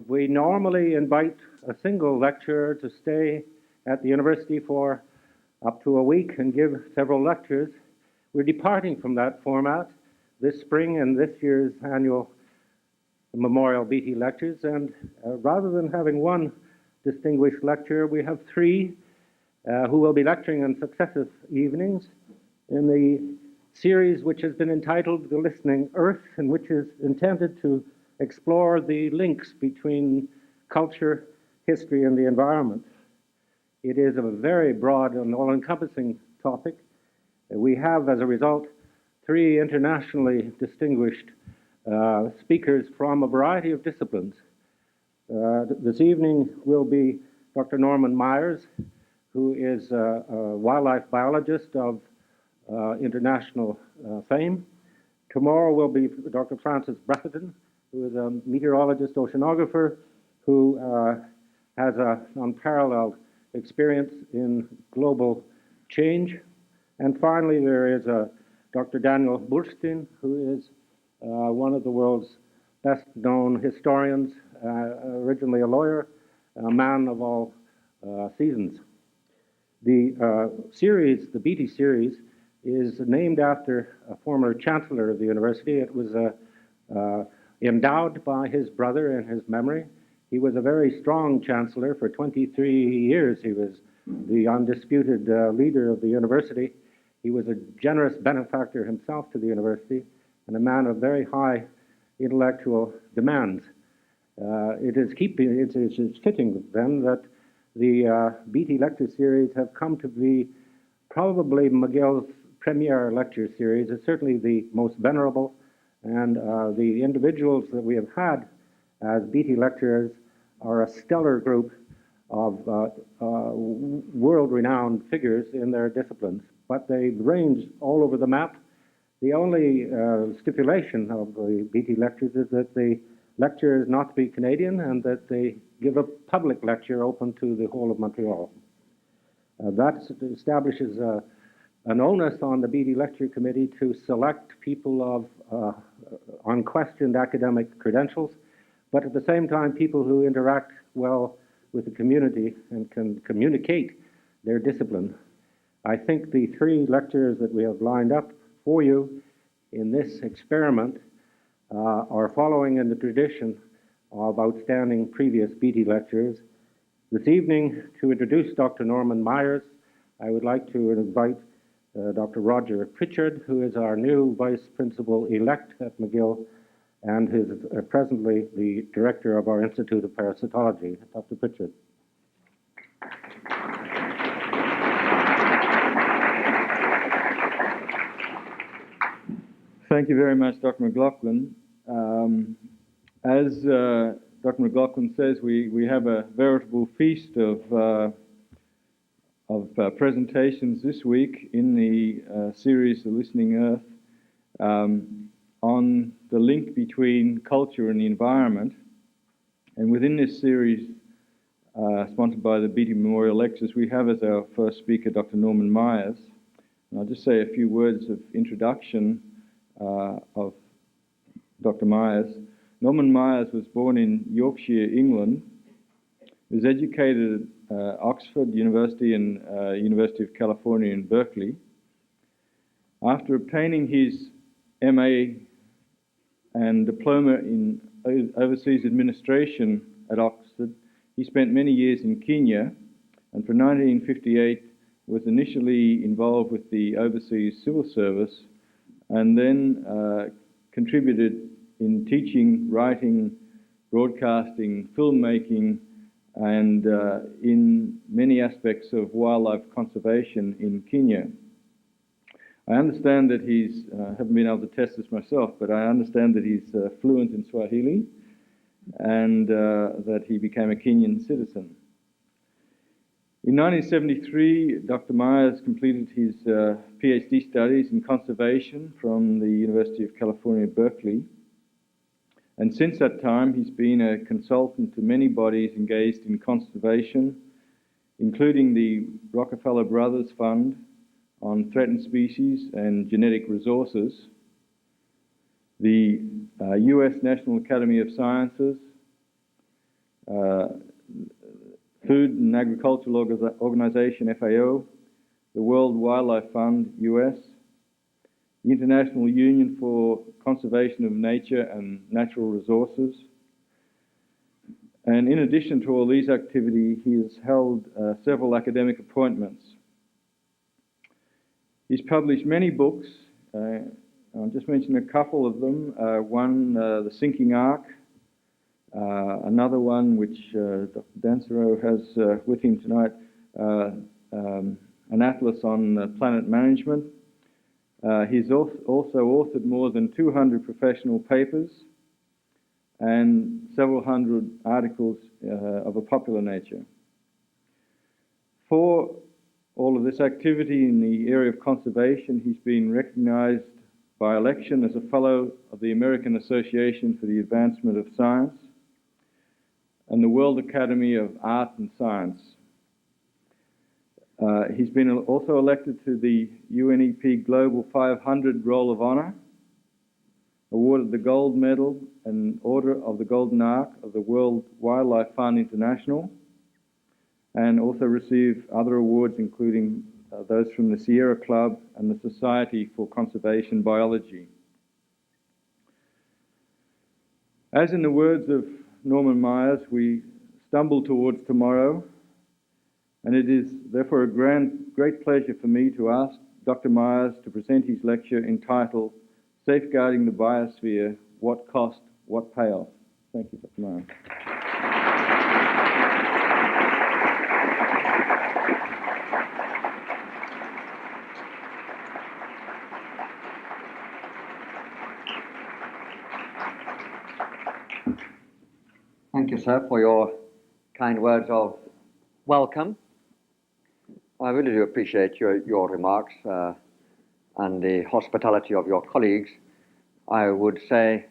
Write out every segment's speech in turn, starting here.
We normally invite a single lecturer to stay at the university for up to a week and give several lectures. We're departing from that format this spring in this year's annual Memorial Beatty Lectures, and rather than having one distinguished lecturer, we have three who will be lecturing on successive evenings in the series which has been entitled The Listening Earth, and which is intended to explore the links between culture, history, and the environment. It is a very broad and all-encompassing topic. We have, as a result, three internationally distinguished speakers from a variety of disciplines. This evening will be Dr. Norman Meyers, who is a wildlife biologist of international fame. Tomorrow will be Dr. Francis Brethington, who is a meteorologist oceanographer who has an unparalleled experience in global change. And finally, there is Dr. Daniel Burstein, who is one of the world's best-known historians, originally a lawyer, a man of all seasons. The series, the Beatty series, is named after a former chancellor of the university. It was endowed by his brother in his memory. He was a very strong chancellor. For 23 years, he was the undisputed leader of the university. He was a generous benefactor himself to the university and a man of very high intellectual demands. It is fitting then that the Beatty lecture series have come to be probably McGill's premier lecture series. It's certainly the most venerable, and the individuals that we have had as Beatty lecturers are a stellar group of world-renowned figures in their disciplines, but they range all over the map. The only stipulation of the Beatty lectures is that the lecture is not to be Canadian and that they give a public lecture open to the whole of Montreal. That establishes an onus on the Beatty Lecture Committee to select people of unquestioned academic credentials, but at the same time people who interact well with the community and can communicate their discipline. I think the three lectures that we have lined up for you in this experiment are following in the tradition of outstanding previous Beatty lectures. This evening, to introduce Dr. Norman Meyers, I would like to invite Dr. Roger Pritchard, who is our new Vice Principal-elect at McGill and is presently the Director of our Institute of Parasitology. Dr. Pritchard. Thank you very much, Dr. McLaughlin. As Dr. McLaughlin says, we have a veritable feast of presentations this week in the series The Listening Earth on the link between culture and the environment. And within this series, sponsored by the Beatty Memorial Lectures, we have as our first speaker Dr. Norman Meyers. And I'll just say a few words of introduction of Dr. Meyers. Norman Meyers was born in Yorkshire, England. He was educated at Oxford University and University of California in Berkeley. After obtaining his MA and diploma in overseas administration at Oxford, he spent many years in Kenya, and from 1958 was initially involved with the overseas civil service, and then contributed in teaching, writing, broadcasting, filmmaking, and in many aspects of wildlife conservation in Kenya. I understand that he's, haven't been able to test this myself, but I understand that he's fluent in Swahili and that he became a Kenyan citizen. In 1973, Dr. Meyers completed his PhD studies in conservation from the University of California, Berkeley. And since that time, he's been a consultant to many bodies engaged in conservation, including the Rockefeller Brothers Fund on Threatened Species and Genetic Resources, the U.S. National Academy of Sciences, Food and Agricultural Organization, FAO, the World Wildlife Fund, US, the International Union for Conservation of Nature and Natural Resources. And in addition to all these activities, he has held several academic appointments. He's published many books. I'll just mention a couple of them. One, The Sinking Ark. Another one, which Dr. Dancero has with him tonight, an atlas on planet management. He's also authored more than 200 professional papers and several hundred articles of a popular nature. For all of this activity in the area of conservation, he's been recognized by election as a Fellow of the American Association for the Advancement of Science and the World Academy of Art and Science. He's been also elected to the UNEP Global 500 Roll of Honor, awarded the Gold Medal and Order of the Golden Ark of the World Wildlife Fund International, and also received other awards including those from the Sierra Club and the Society for Conservation Biology. As in the words of Norman Meyers, we stumble towards tomorrow, and it is therefore a great pleasure for me to ask Dr. Meyers to present his lecture entitled Safeguarding the Biosphere, What Cost, What Pail. Thank you, Dr. Meyers. Thank you, sir, for your kind words of welcome. I really do appreciate your remarks and the hospitality of your colleagues. I would say,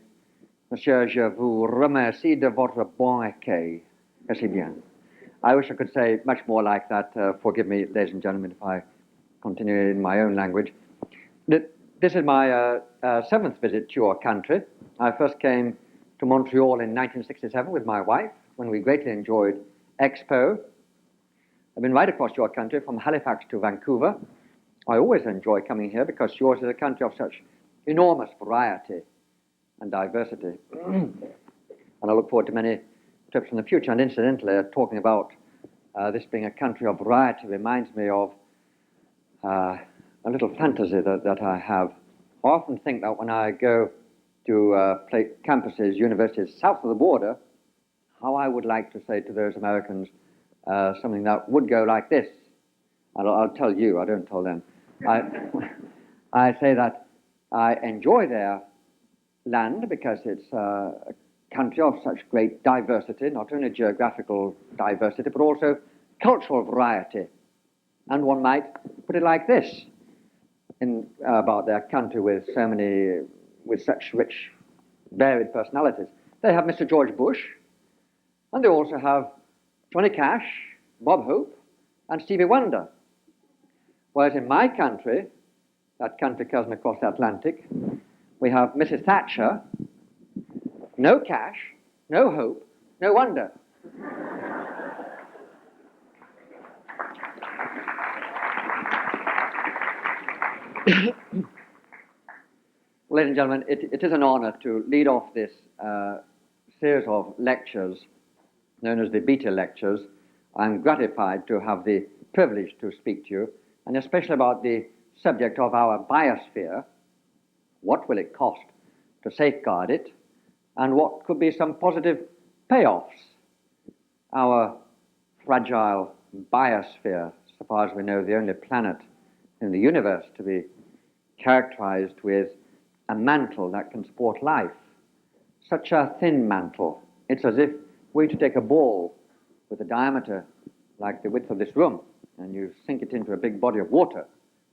Monsieur, je vous remercie de votre bon accueil. Merci bien. I wish I could say much more like that. Forgive me, ladies and gentlemen, if I continue in my own language. This is my seventh visit to your country. I first came to Montreal in 1967 with my wife, when we greatly enjoyed Expo. I've been right across your country from Halifax to Vancouver. I always enjoy coming here because yours is a country of such enormous variety and diversity. And I look forward to many trips in the future. And incidentally, talking about this being a country of variety reminds me of a little fantasy that I have. I often think that when I go to campuses, universities south of the border, how I would like to say to those Americans something that would go like this. I'll tell you, I don't tell them. I say that I enjoy their land because it's a country of such great diversity, not only geographical diversity, but also cultural variety. And one might put it like this about their country with such rich, varied personalities. They have Mr. George Bush, and they also have Johnny Cash, Bob Hope, and Stevie Wonder. Whereas in my country, that country cousin across the Atlantic, we have Mrs. Thatcher, no Cash, no Hope, no Wonder. Ladies and gentlemen, it is an honor to lead off this series of lectures known as the Beatty Lectures. I'm gratified to have the privilege to speak to you, and especially about the subject of our biosphere. What will it cost to safeguard it, and what could be some positive payoffs? Our fragile biosphere, so far as we know, the only planet in the universe to be characterized with a mantle that can support life. Such a thin mantle. It's as if we were to take a ball with a diameter like the width of this room, and you sink it into a big body of water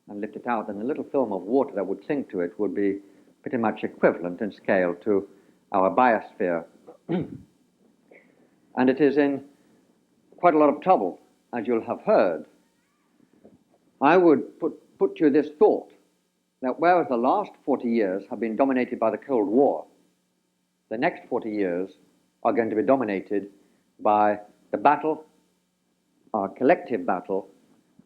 and lift it out, and the little film of water that would sink to it would be pretty much equivalent in scale to our biosphere. And it is in quite a lot of trouble, as you'll have heard. I would put to you this thought, that whereas the last 40 years have been dominated by the Cold War, the next 40 years are going to be dominated by the battle, our collective battle,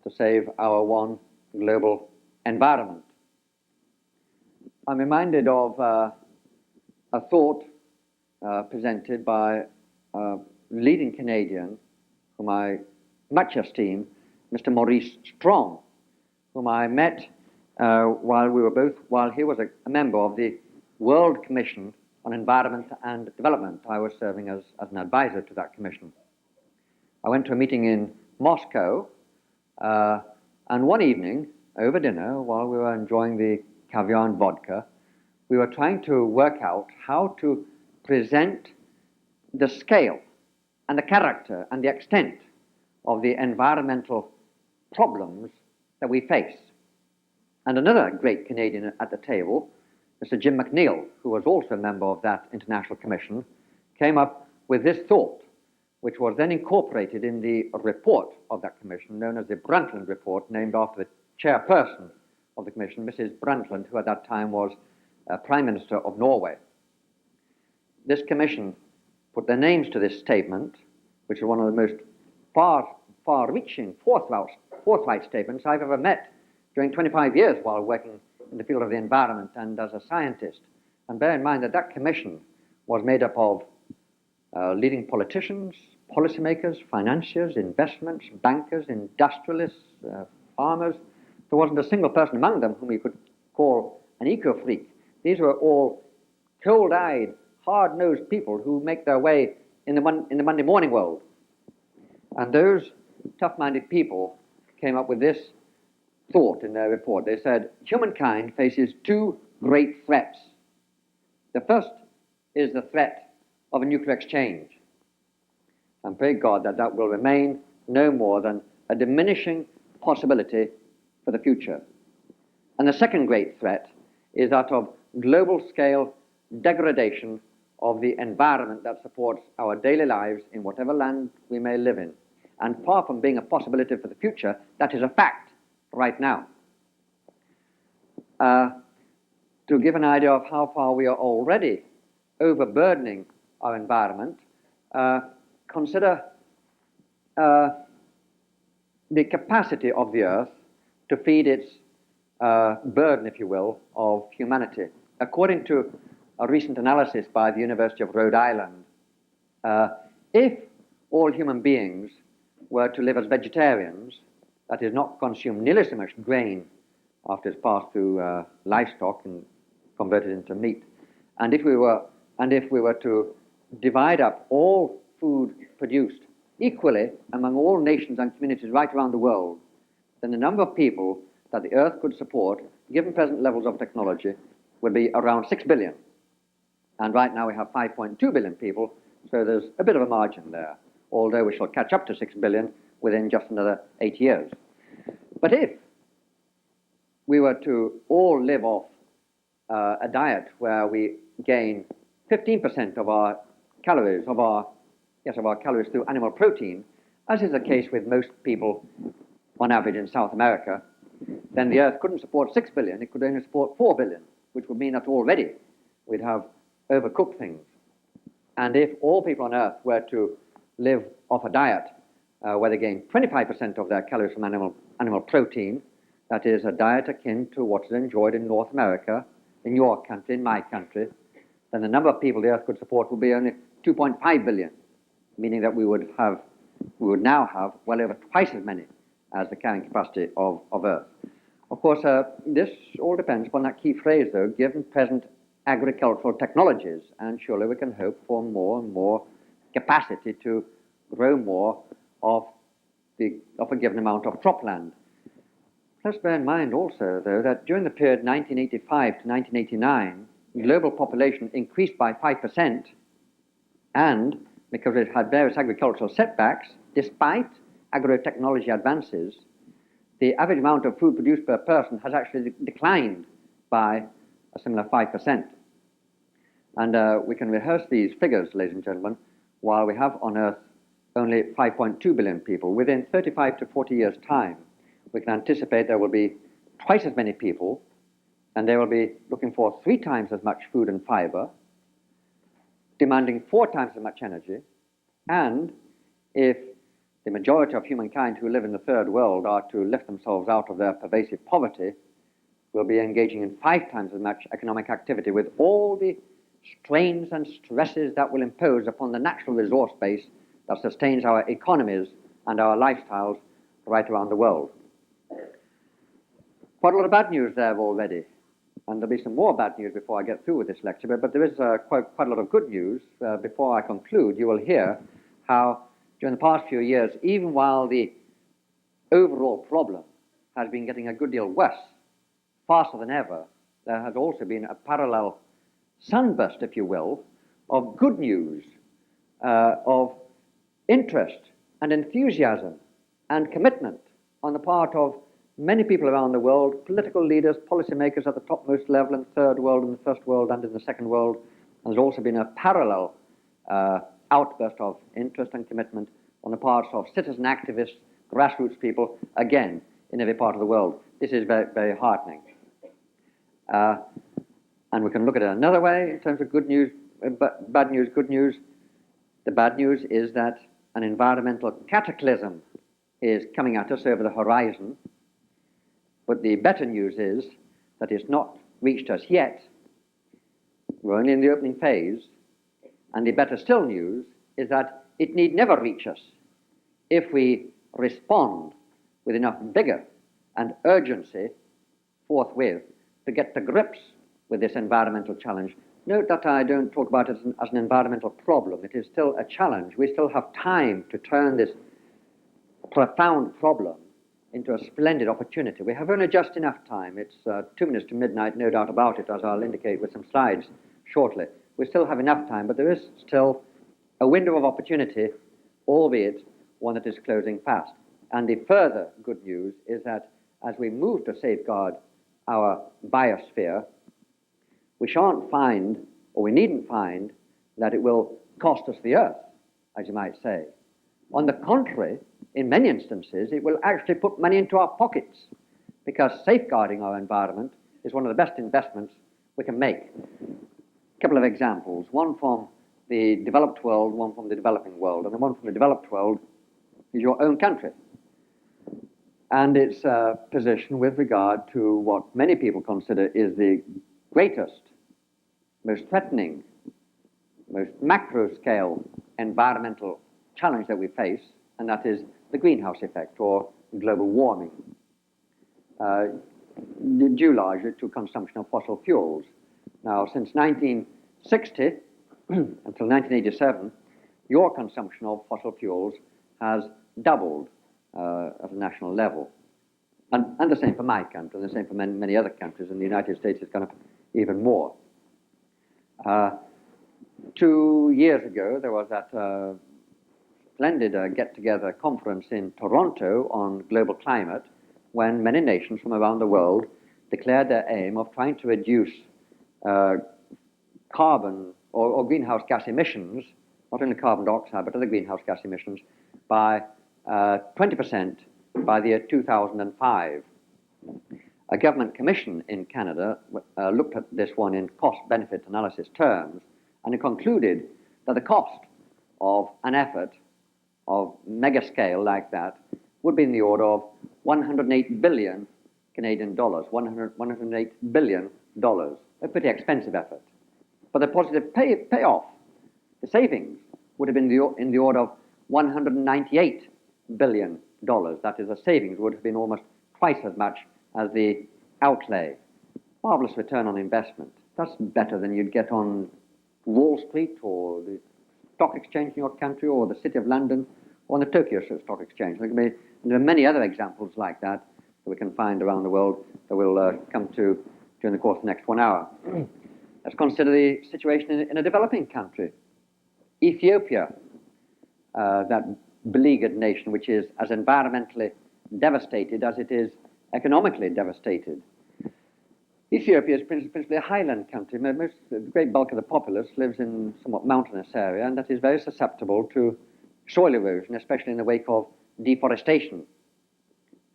to save our one global environment. I'm reminded of a thought presented by a leading Canadian whom I much esteem, Mr. Maurice Strong, whom I met while he was a member of the World Commission on Environment and Development. I was serving as an advisor to that commission. I went to a meeting in Moscow, and one evening, over dinner, while we were enjoying the Caviar and Vodka, we were trying to work out how to present the scale and the character and the extent of the environmental problems that we face. And another great Canadian at the table, Mr. Jim Mcneil, who was also a member of that International Commission, came up with this thought, which was then incorporated in the report of that commission, known as the Brundtland report, named after the chairperson of the commission, Mrs. Brundtland, who at that time was Prime Minister of Norway. This commission put their names to this statement, which is one of the most far-reaching, forthright statements I've ever met during 25 years while working in the field of the environment and as a scientist. And bear in mind that that commission was made up of leading politicians, policymakers, financiers, investments, bankers, industrialists, farmers. There wasn't a single person among them whom you could call an eco-freak. These were all cold-eyed, hard-nosed people who make their way in the Monday morning world. And those tough-minded people came up with this thought in their report. They said, humankind faces two great threats. The first is the threat of a nuclear exchange. And pray God that that will remain no more than a diminishing possibility for the future. And the second great threat is that of global-scale degradation of the environment that supports our daily lives in whatever land we may live in. And far from being a possibility for the future, that is a fact right now. To give an idea of how far we are already overburdening our environment, consider the capacity of the Earth to feed its burden, if you will, of humanity. According to a recent analysis by the University of Rhode Island, if all human beings were to live as vegetarians, that is, not consume nearly so much grain after it's passed through livestock and converted into meat, and if we were to divide up all food produced equally among all nations and communities right around the world, then the number of people that the Earth could support, given present levels of technology, would be around 6 billion. And right now we have 5.2 billion people, so there's a bit of a margin there, although we shall catch up to 6 billion within just another 8 years. But if we were to all live off a diet where we gain 15% of our calories, of our calories through animal protein, as is the case with most people on average in South America, then the Earth couldn't support 6 billion, it could only support 4 billion, which would mean that already we'd have overcooked things. And if all people on Earth were to live off a diet where they gain 25% of their calories from animal protein, that is a diet akin to what is enjoyed in North America, in your country, in my country, then the number of people the Earth could support would be only 2.5 billion, meaning that we would now have well over twice as many as the carrying capacity of Earth. Of course, this all depends upon that key phrase, though, given present agricultural technologies, and surely we can hope for more and more capacity to grow more of a given amount of cropland. Let's bear in mind also, though, that during the period 1985 to 1989, global population increased by 5%, and because it had various agricultural setbacks, despite agrotechnology advances, the average amount of food produced per person has actually declined by a similar 5%. And we can rehearse these figures, ladies and gentlemen, while we have on Earth only 5.2 billion people. Within 35 to 40 years' time, we can anticipate there will be twice as many people, and they will be looking for 3 times as much food and fiber, demanding 4 times as much energy, And if the majority of humankind who live in the third world are to lift themselves out of their pervasive poverty, we'll be engaging in 5 times as much economic activity with all the strains and stresses that will impose upon the natural resource base that sustains our economies and our lifestyles right around the world. Quite a lot of bad news there already, and there'll be some more bad news before I get through with this lecture, but there is quite a lot of good news. Before I conclude, you will hear how during the past few years, even while the overall problem has been getting a good deal worse, faster than ever, there has also been a parallel sunburst, if you will, of good news, of interest and enthusiasm and commitment on the part of many people around the world, political leaders, policymakers at the topmost level in the third world, in the first world, and in the second world. And there's also been a parallel outburst of interest and commitment on the parts of citizen activists, grassroots people, again, in every part of the world. This is very, very heartening. And we can look at it another way in terms of good news, bad news, good news. The bad news is that an environmental cataclysm is coming at us over the horizon. But the better news is that it's not reached us yet. We're only in the opening phase. And the better still news is that it need never reach us if we respond with enough vigor and urgency forthwith to get to grips with this environmental challenge. Note that I don't talk about it as an environmental problem. It is still a challenge. We still have time to turn this profound problem into a splendid opportunity. We have only just enough time. It's 2 minutes to midnight, no doubt about it, as I'll indicate with some slides shortly. We still have enough time, but there is still a window of opportunity, albeit one that is closing fast. And the further good news is that as we move to safeguard our biosphere, we shan't find, or we needn't find, that it will cost us the earth, as you might say. On the contrary, in many instances, it will actually put money into our pockets, because safeguarding our environment is one of the best investments we can make. A couple of examples, one from the developed world, one from the developing world, and the one from the developed world is your own country and its position with regard to what many people consider is the greatest, most threatening, most macro-scale environmental challenge that we face, and that is the greenhouse effect, or global warming, due largely to consumption of fossil fuels. Now, since 1960 until 1987, your consumption of fossil fuels has doubled at a national level. And the same for my country, and the same for many other countries. In the United States, it's gone up even more. 2 years ago, there was that splendid get-together conference in Toronto on global climate, when many nations from around the world declared their aim of trying to reduce carbon or greenhouse gas emissions, not only carbon dioxide, but other greenhouse gas emissions, by 20% by the year 2005. A government commission in Canada looked at this one in cost-benefit analysis terms, and it concluded that the cost of an effort of mega scale like that would be in the order of 108 billion Canadian dollars, $108 billion, a pretty expensive effort. But the positive payoff, the savings, would have been in the order of $198 billion. That is, the savings would have been almost twice as much as the outlay. Marvelous return on investment. That's better than you'd get on Wall Street or the stock exchange in your country or the City of London or on the Tokyo Stock Exchange. There are many other examples like that that we can find around the world that we'll come to during the course of the next 1 hour. Let's consider the situation in a developing country. Ethiopia, that beleaguered nation which is as environmentally devastated as it is economically devastated. Ethiopia is principally a highland country. The great bulk of the populace lives in a somewhat mountainous area, and that is very susceptible to soil erosion, especially in the wake of deforestation.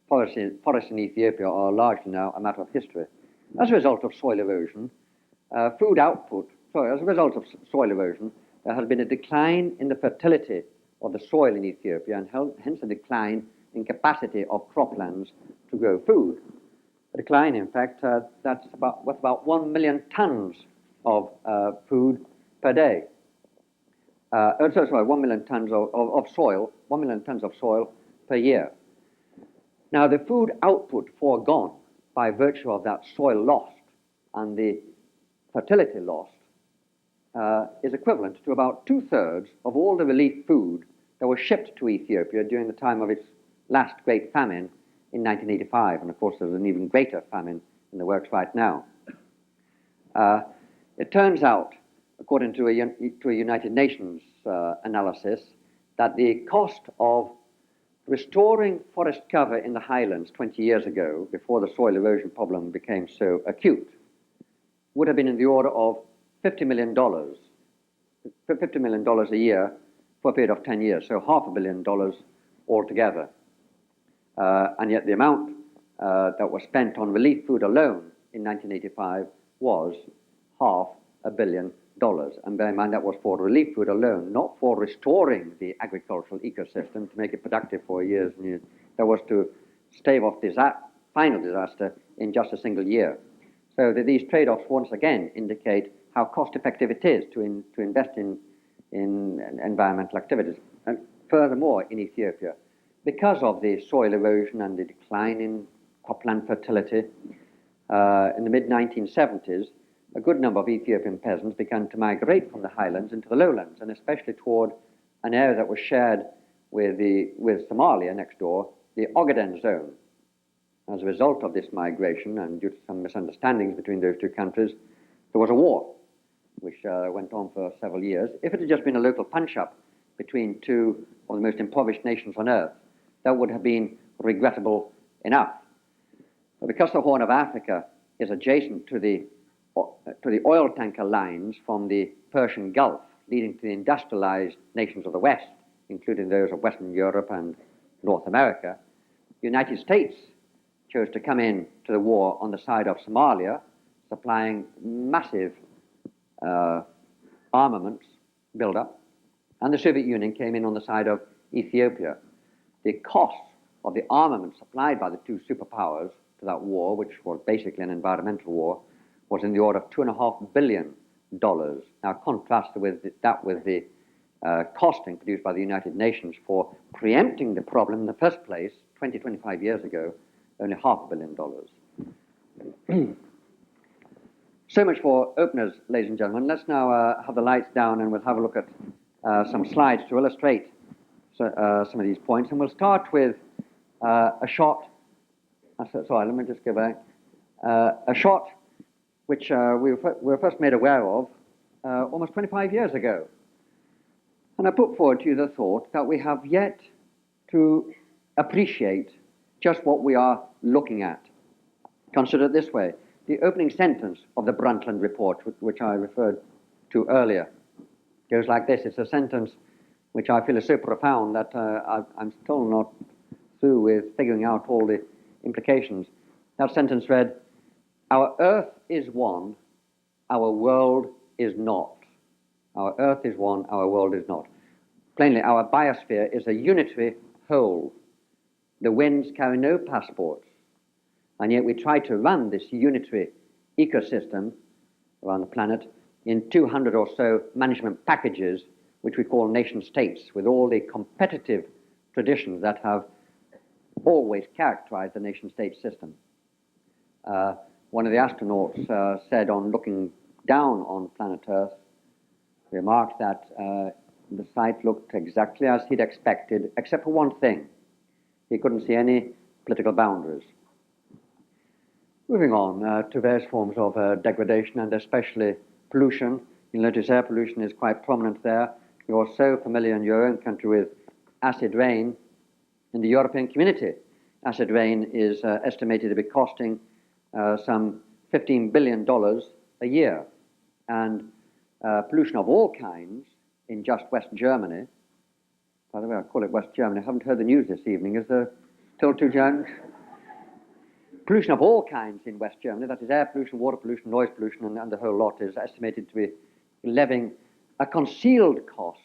Forests in Ethiopia are largely now a matter of history. As a result of soil erosion, there has been a decline in the fertility of the soil in Ethiopia, and hence a decline in capacity of croplands to grow food. A decline, in fact, that's worth about 1 million tons of food per day. 1 million tons of soil, 1 million tons of soil per year. Now, the food output foregone by virtue of that soil lost and the fertility lost is equivalent to about 2/3 of all the relief food that was shipped to Ethiopia during the time of its last great famine in 1985. And of course, there's an even greater famine in the works right now. It turns out, according to a United Nations analysis, that the cost of restoring forest cover in the highlands 20 years ago, before the soil erosion problem became so acute, would have been in the order of $50 million a year for a period of 10 years, so $500 million altogether. And yet the amount that was spent on relief food alone in 1985 was $500 million. And bear in mind that was for relief food alone, not for restoring the agricultural ecosystem to make it productive for years and years. That was to stave off final disaster in just a single year. So that these trade-offs once again indicate how cost-effective it is to invest in environmental activities. And furthermore, in Ethiopia, because of the soil erosion and the decline in cropland fertility, in the mid-1970s, a good number of Ethiopian peasants began to migrate from the highlands into the lowlands, and especially toward an area that was shared with Somalia next door, the Ogaden zone. As a result of this migration, and due to some misunderstandings between those two countries, there was a war, which went on for several years. If it had just been a local punch-up between two of the most impoverished nations on earth, that would have been regrettable enough. But because the Horn of Africa is adjacent to the oil tanker lines from the Persian Gulf, leading to the industrialized nations of the West, including those of Western Europe and North America, the United States chose to come in to the war on the side of Somalia, supplying massive armaments build-up, and the Soviet Union came in on the side of Ethiopia. The cost of the armament supplied by the two superpowers to that war, which was basically an environmental war, was in the order of $2.5 billion. Now contrast that with the costing produced by the United Nations for preempting the problem in the first place 25 years ago, only $500 million. So much for openers, ladies and gentlemen. Let's now have the lights down and we'll have a look at some slides to illustrate some of these points. And we'll start with a shot. Sorry, let me just go back. A shot which we were first made aware of almost 25 years ago. And I put forward to you the thought that we have yet to appreciate just what we are looking at. Consider it this way. The opening sentence of the Brundtland report, which I referred to earlier, goes like this. It's a sentence which I feel is so profound that I'm still not through with figuring out all the implications. That sentence read, "Our earth is one, our world is not." Our earth is one, our world is not. Plainly, our biosphere is a unitary whole. The winds carry no passports, and yet we try to run this unitary ecosystem around the planet in 200 or so management packages, which we call nation states, with all the competitive traditions that have always characterized the nation state system. One of the astronauts said on looking down on planet Earth, remarked that the site looked exactly as he'd expected, except for one thing. He couldn't see any political boundaries. Moving on to various forms of degradation and especially pollution. You'll notice air pollution is quite prominent there. You're so familiar in your own country with acid rain. In the European community, acid rain is estimated to be costing some $15 billion a year. And pollution of all kinds in just West Germany. By the way, I call it West Germany. I haven't heard the news this evening. Is there still two Germans? Pollution of all kinds in West Germany, that is air pollution, water pollution, noise pollution, and the whole lot, is estimated to be levying a concealed cost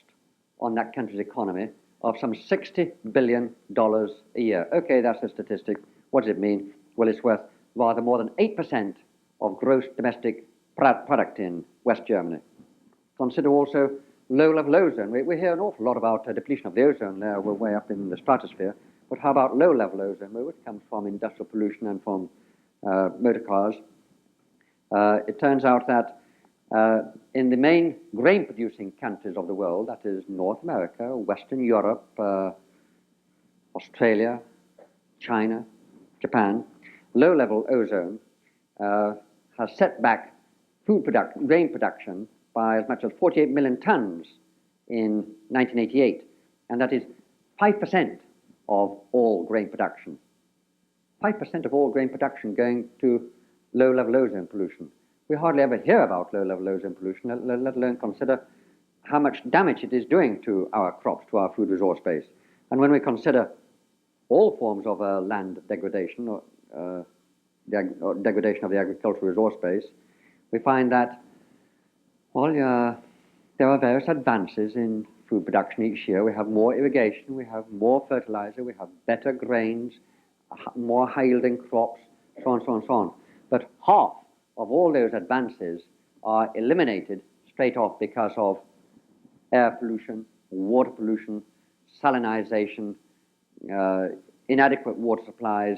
on that country's economy of some $60 billion a year. Okay, that's a statistic. What does it mean? Well, it's worth rather more than 8% of gross domestic product in West Germany. Consider also low-level ozone. We hear an awful lot about depletion of the ozone layer. We're way up in the stratosphere. But how about low-level ozone, which comes from industrial pollution and from motor cars? It turns out that in the main grain-producing countries of the world, that is North America, Western Europe, Australia, China, Japan, low-level ozone has set back grain production by as much as 48 million tons in 1988, and that is 5% of all grain production. 5% of all grain production going to low-level ozone pollution. We hardly ever hear about low-level ozone pollution, let alone consider how much damage it is doing to our crops, to our food resource base. And when we consider all forms of land degradation or degradation of the agricultural resource base, we find that, well, there are various advances in food production each year. We have more irrigation, we have more fertilizer, we have better grains, more high-yielding crops, so on, so on, so on. But half of all those advances are eliminated straight off because of air pollution, water pollution, salinization, inadequate water supplies,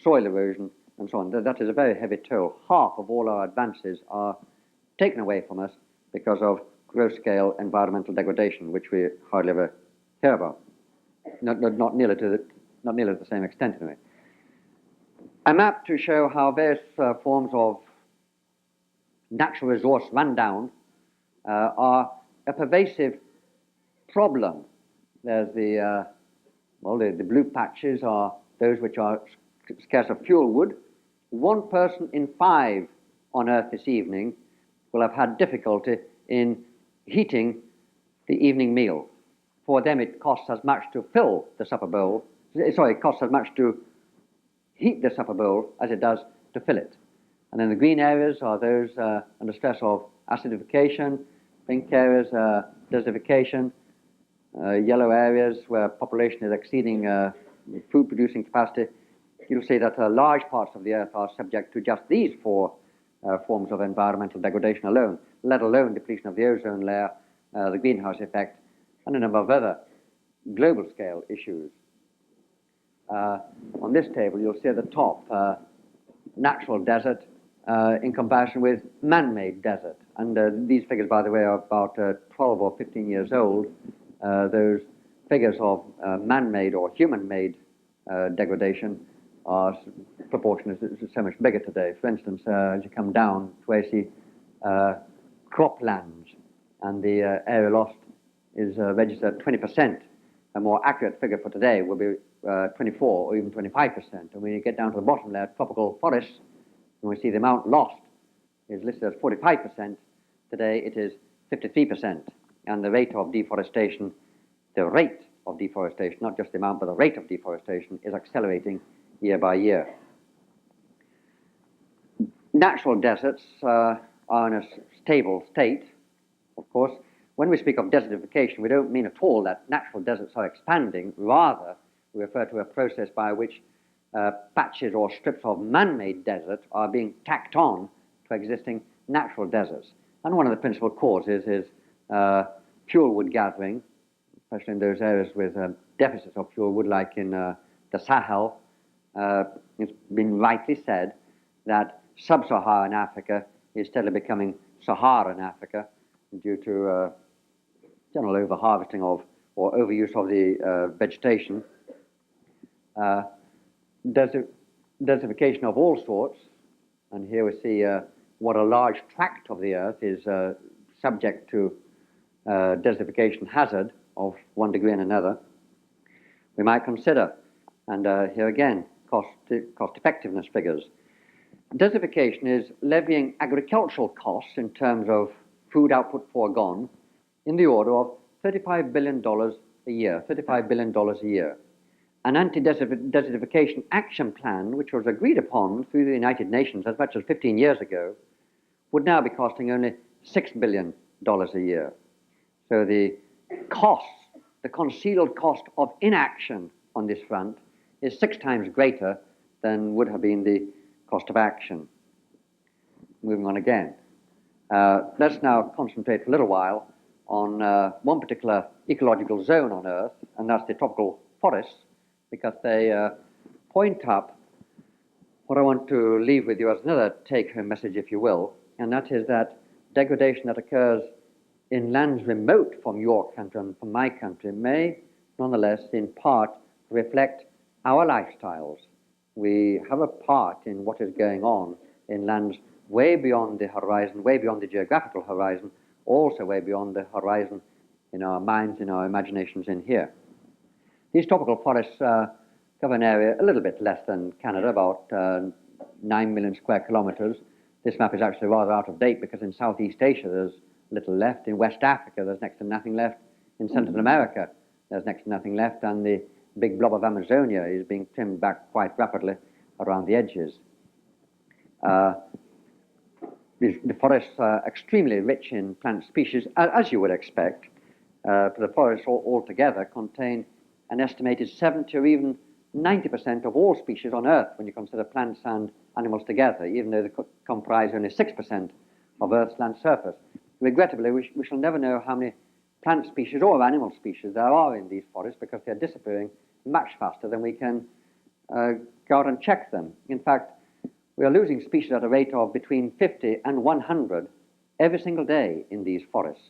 soil erosion, and so on. That is a very heavy toll. Half of all our advances are taken away from us because of gross-scale environmental degradation, which we hardly ever hear about. Not nearly to the same extent, anyway. A map to show how various forms of natural resource rundown are a pervasive problem. There's the blue patches are those which are scarce of fuel wood. 1 person in 5 on Earth this evening will have had difficulty in heating the evening meal. For them, it costs as much to fill the supper bowl. Sorry, it costs as much to heat the supper bowl as it does to fill it. And then the green areas are those under stress of acidification, pink areas, desertification, yellow areas where population is exceeding food-producing capacity. You'll see that large parts of the Earth are subject to just these 4 forms of environmental degradation alone, let alone depletion of the ozone layer, the greenhouse effect, and a number of other global-scale issues. On this table, you'll see at the top natural desert in comparison with man-made desert. And these figures, by the way, are about 12 or 15 years old. Those figures of man-made or human-made degradation are proportionate, so much bigger today. For instance, as you come down to where you see croplands, and the area lost is registered at 20%. A more accurate figure for today will be 24 or even 25%. And when you get down to the bottom there, tropical forests, and we see the amount lost is listed as 45%. Today it is 53%. And the rate of deforestation, not just the amount, but the rate of deforestation is accelerating year by year. Natural deserts are in a stable state, of course. When we speak of desertification, we don't mean at all that natural deserts are expanding. Rather, we refer to a process by which patches or strips of man-made desert are being tacked on to existing natural deserts. And one of the principal causes is fuel wood gathering, especially in those areas with deficits of fuel wood, like in the Sahel. It's been rightly said that sub-Saharan Africa is steadily becoming Saharan Africa due to general over-harvesting of or overuse of the vegetation. Desertification of all sorts, and here we see what a large tract of the earth is subject to desertification hazard of 1 degree and another. We might consider, and here again, cost effectiveness figures. Desertification is levying agricultural costs in terms of food output foregone in the order of $35 billion a year, $35 billion a year. An anti-desertification action plan, which was agreed upon through the United Nations as much as 15 years ago, would now be costing only $6 billion a year. So the cost, the concealed cost of inaction on this front is 6 times greater than would have been the cost of action. Moving on again. Let's now concentrate for a little while on one particular ecological zone on Earth, and that's the tropical forests, because they point up what I want to leave with you as another take-home message, if you will, and that is that degradation that occurs in lands remote from your country and from my country may, nonetheless, in part, reflect our lifestyles. We have a part in what is going on in lands way beyond the horizon, way beyond the geographical horizon, also way beyond the horizon in our minds, in our imaginations in here. These tropical forests cover an area a little bit less than Canada, about 9 million square kilometers. This map is actually rather out of date because in Southeast Asia there's little left. In West Africa there's next to nothing left. In Central America there's next to nothing left, and the big blob of Amazonia is being trimmed back quite rapidly around the edges. The forests are extremely rich in plant species, as you would expect. But the forests altogether contain an estimated 70 or even 90% of all species on Earth when you consider plants and animals together, even though they comprise only 6% of Earth's land surface. Regrettably, we shall never know how many plant species or animal species there are in these forests because they're disappearing much faster than we can go out and check them. In fact, we are losing species at a rate of between 50 and 100 every single day in these forests.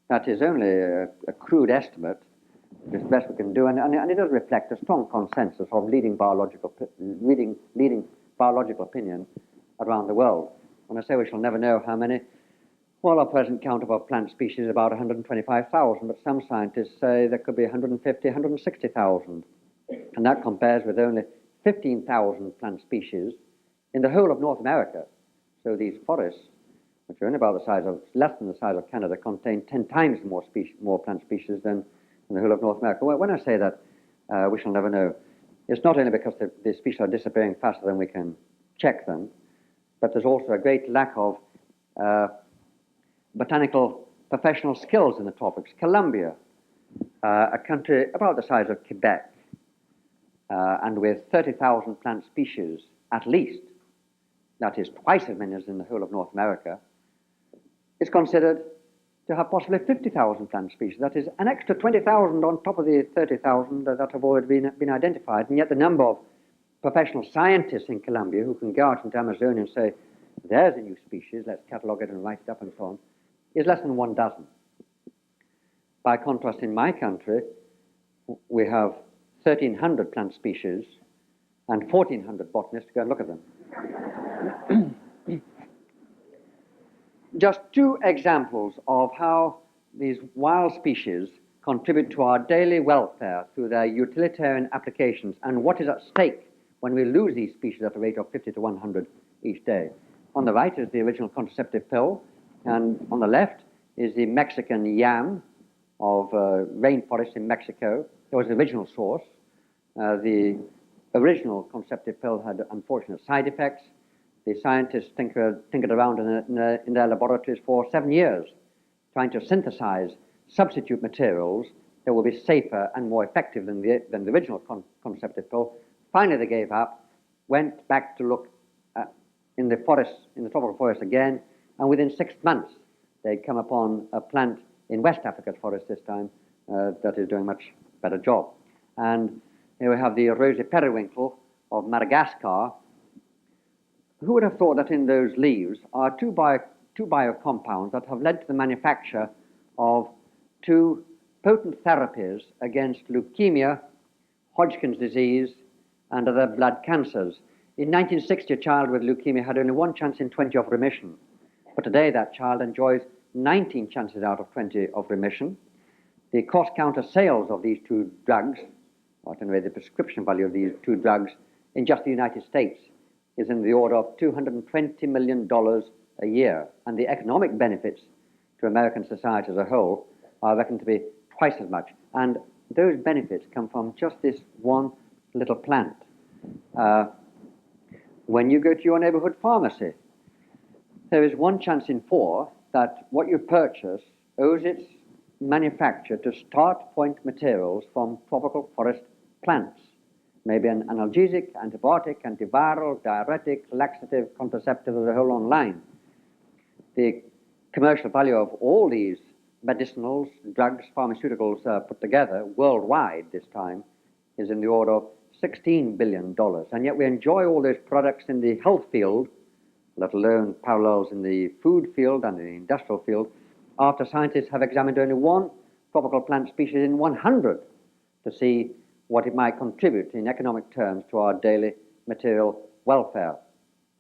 That is only a crude estimate. It's the best we can do, and it does reflect a strong consensus of leading biological opinion around the world. When I say we shall never know how many, well, our present count of our plant species is about 125,000, but some scientists say there could be 150, 160,000. And that compares with only 15,000 plant species in the whole of North America. So these forests, which are only about the size of, less than the size of Canada, contain 10 times more plant species than in the whole of North America. When I say that we shall never know, it's not only because the species are disappearing faster than we can check them, but there's also a great lack of botanical professional skills in the tropics. Colombia, a country about the size of Quebec, and with 30,000 plant species at least, that is twice as many as in the whole of North America, is considered to have possibly 50,000 plant species. That is an extra 20,000 on top of the 30,000 that have already been identified. And yet the number of professional scientists in Colombia who can go out into Amazonia and say, there's a new species, let's catalogue it and write it up and so on, is less than 1 dozen. By contrast, in my country, we have 1,300 plant species and 1,400 botanists to go and look at them. Just 2 examples of how these wild species contribute to our daily welfare through their utilitarian applications and what is at stake when we lose these species at a rate of 50 to 100 each day. On the right is the original contraceptive pill, and on the left is the Mexican yam of rainforests in Mexico. It was the original source. The original contraceptive pill had unfortunate side effects. The scientists tinkered around in their laboratories for 7 years, trying to synthesize substitute materials that will be safer and more effective than the original contraceptive pill. Finally, they gave up, went back to look in the tropical forest again, and within 6 months, they'd come upon a plant in West Africa's forest this time that is doing a much better job. And here we have the rosy periwinkle of Madagascar. Who would have thought that in those leaves are two biocompounds that have led to the manufacture of 2 potent therapies against leukemia, Hodgkin's disease, and other blood cancers. In 1960, a child with leukemia had only 1 chance in 20 of remission. But today, that child enjoys 19 chances out of 20 of remission. The cost-counter sales of these 2 drugs, or anyway, the prescription value of these 2 drugs in just the United States is in the order of $220 million a year. And the economic benefits to American society as a whole are reckoned to be twice as much. And those benefits come from just this one little plant. When you go to your neighborhood pharmacy, there is 1 chance in 4 that what you purchase owes its manufactured to start point materials from tropical forest plants. Maybe an analgesic, antibiotic, antiviral, diuretic, laxative, contraceptive, the whole online. The commercial value of all these medicinals, drugs, pharmaceuticals put together worldwide this time is in the order of $16 billion. And yet we enjoy all those products in the health field, let alone parallels in the food field and in the industrial field, after scientists have examined only one tropical plant species in 100 to see what it might contribute in economic terms to our daily material welfare.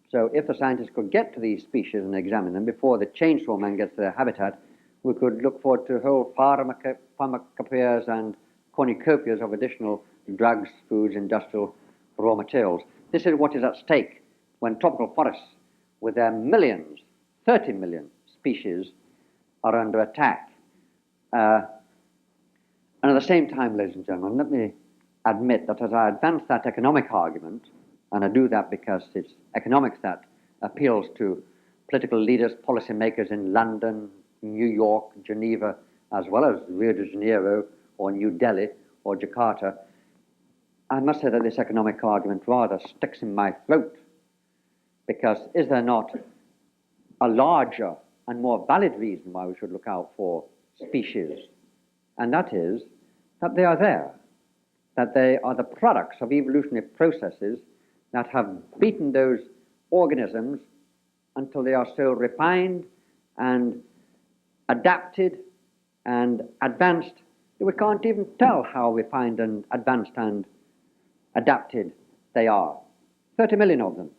So if the scientists could get to these species and examine them before the chainsaw man gets to their habitat, we could look forward to whole pharmacopoeias and cornucopias of additional drugs, foods, industrial raw materials. This is what is at stake when tropical forests, with their millions, 30 million species, are under attack. And at the same time, ladies and gentlemen, let me admit that as I advance that economic argument, and I do that because it's economics that appeals to political leaders, policymakers in London, New York, Geneva, as well as Rio de Janeiro, or New Delhi, or Jakarta, I must say that this economic argument rather sticks in my throat, because is there not a larger and more valid reason why we should look out for species? And that is that they are there, that they are the products of evolutionary processes that have beaten those organisms until they are so refined and adapted and advanced that we can't even tell how refined and advanced and adapted they are. 30 million of them,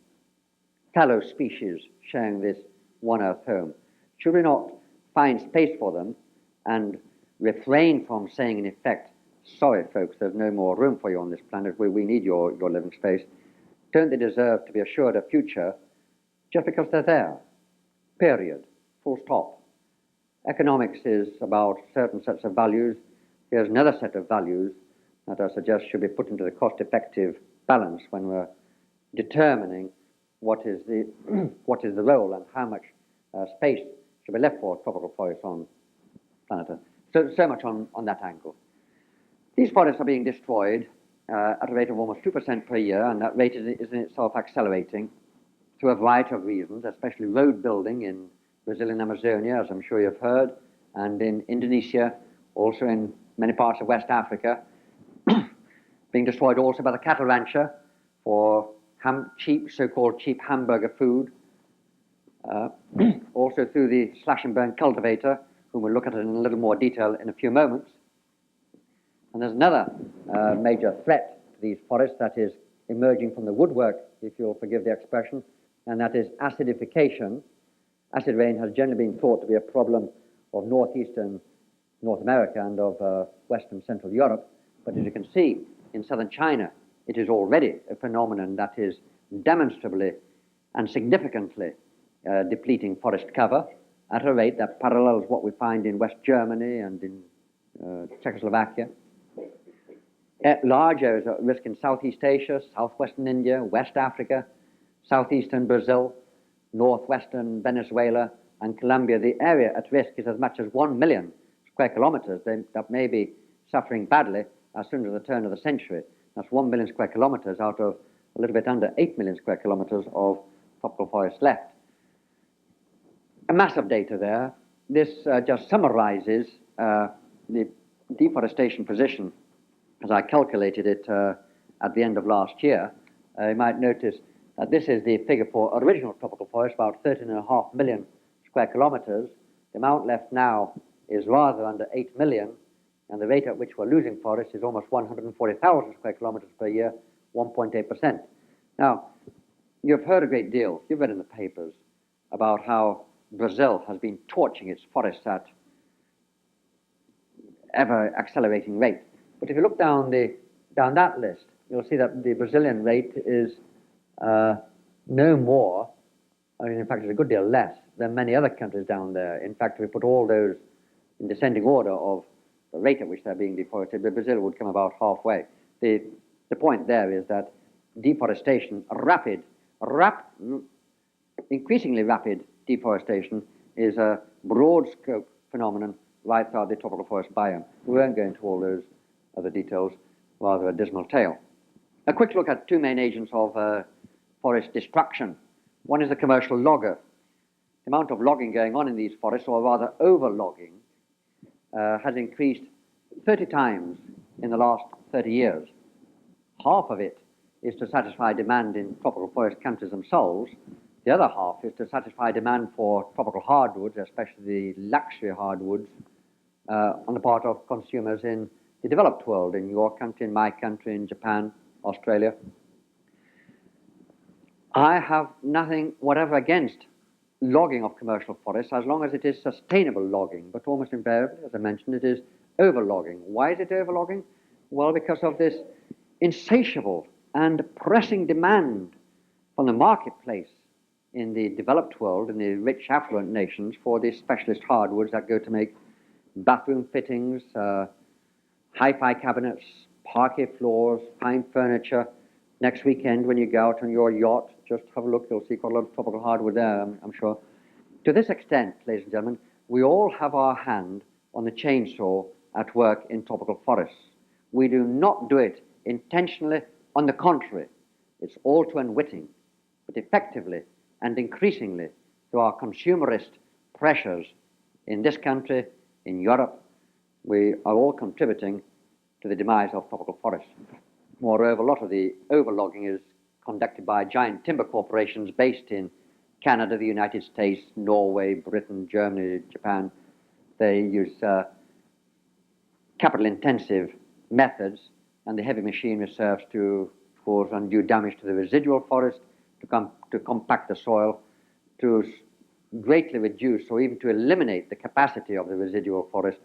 fellow species sharing this one Earth home. Should we not find space for them and refrain from saying, in effect, sorry, folks, there's no more room for you on this planet. We need your living space. Don't they deserve to be assured a future just because they're there? Period. Full stop. Economics is about certain sets of values. Here's another set of values that I suggest should be put into the cost-effective balance when we're determining what is the what is the role and how much space should be left for tropical forests on planet Earth. So much on that angle. These forests are being destroyed at a rate of almost 2% per year, and that rate is in itself accelerating through a variety of reasons, especially road building in Brazilian Amazonia, as I'm sure you've heard, and in Indonesia, also in many parts of West Africa, being destroyed also by the cattle rancher for so-called cheap hamburger food, also through the slash and burn cultivator, whom we'll look at in a little more detail in a few moments. And there's another major threat to these forests that is emerging from the woodwork, if you'll forgive the expression, and that is acidification. Acid rain has generally been thought to be a problem of northeastern North America and of western Central Europe, but as you can see, in southern China, it is already a phenomenon that is demonstrably and significantly depleting forest cover at a rate that parallels what we find in West Germany and in Czechoslovakia. Large areas are at risk in Southeast Asia, southwestern India, West Africa, southeastern Brazil, northwestern Venezuela, and Colombia. The area at risk is as much as 1 million square kilometers that may be suffering badly as soon as the turn of the century. That's 1 million square kilometers out of a little bit under 8 million square kilometers of tropical forest left. A mass of data there. This just summarizes the deforestation position as I calculated it at the end of last year. You might notice that this is the figure for original tropical forest, about 13.5 million square kilometers. The amount left now is rather under 8 million, and the rate at which we're losing forest is almost 140,000 square kilometers per year, 1.8%. Now, you've heard a great deal, you've read in the papers, about how Brazil has been torching its forests at ever accelerating rate. But if you look down that list, you'll see that the Brazilian rate is no more, I mean, in fact, it's a good deal less than many other countries down there. In fact, if we put all those in descending order of the rate at which they're being deforested, Brazil would come about halfway. The point there is that deforestation, increasingly rapid deforestation, is a broad scope phenomenon right throughout the tropical forest biome. We won't go into all those other details, rather a dismal tale. A quick look at two main agents of forest destruction. One is the commercial logger. The amount of logging going on in these forests, or rather over-logging, has increased 30 times in the last 30 years. Half of it is to satisfy demand in tropical forest countries themselves. The other half is to satisfy demand for tropical hardwoods, especially the luxury hardwoods, on the part of consumers in the developed world, in your country, in my country, in Japan, Australia. I have nothing whatever against logging of commercial forests as long as it is sustainable logging, but almost invariably, as I mentioned, it is overlogging. Why is it overlogging? Well, because of this insatiable and pressing demand from the marketplace in the developed world, in the rich, affluent nations, for these specialist hardwoods that go to make bathroom fittings, hi-fi cabinets, parquet floors, fine furniture. Next weekend, when you go out on your yacht, just have a look, you'll see quite a lot of tropical hardwood there, I'm sure. To this extent, ladies and gentlemen, we all have our hand on the chainsaw at work in tropical forests. We do not do it intentionally. On the contrary, it's all too unwitting, but effectively and increasingly through our consumerist pressures in this country, in Europe, we are all contributing to the demise of tropical forests. Moreover, a lot of the overlogging is conducted by giant timber corporations based in Canada, the United States, Norway, Britain, Germany, Japan. They use capital-intensive methods, and the heavy machinery serves to cause undue damage to the residual forest, to compact the soil, to greatly reduce or even to eliminate the capacity of the residual forest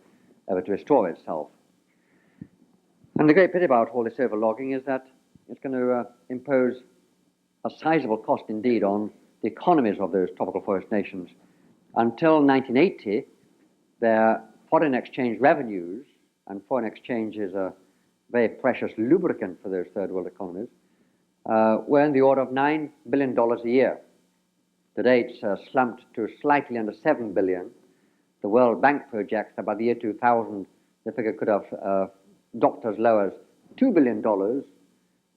ever to restore itself. And the great pity about all this overlogging is that it's going to impose a sizable cost indeed on the economies of those tropical forest nations. Until 1980, their foreign exchange revenues, and foreign exchange is a very precious lubricant for those third world economies, were in the order of $9 billion a year. Today it's slumped to slightly under $7 billion. The World Bank projects that by the year 2000, the figure could have dropped as low as $2 billion,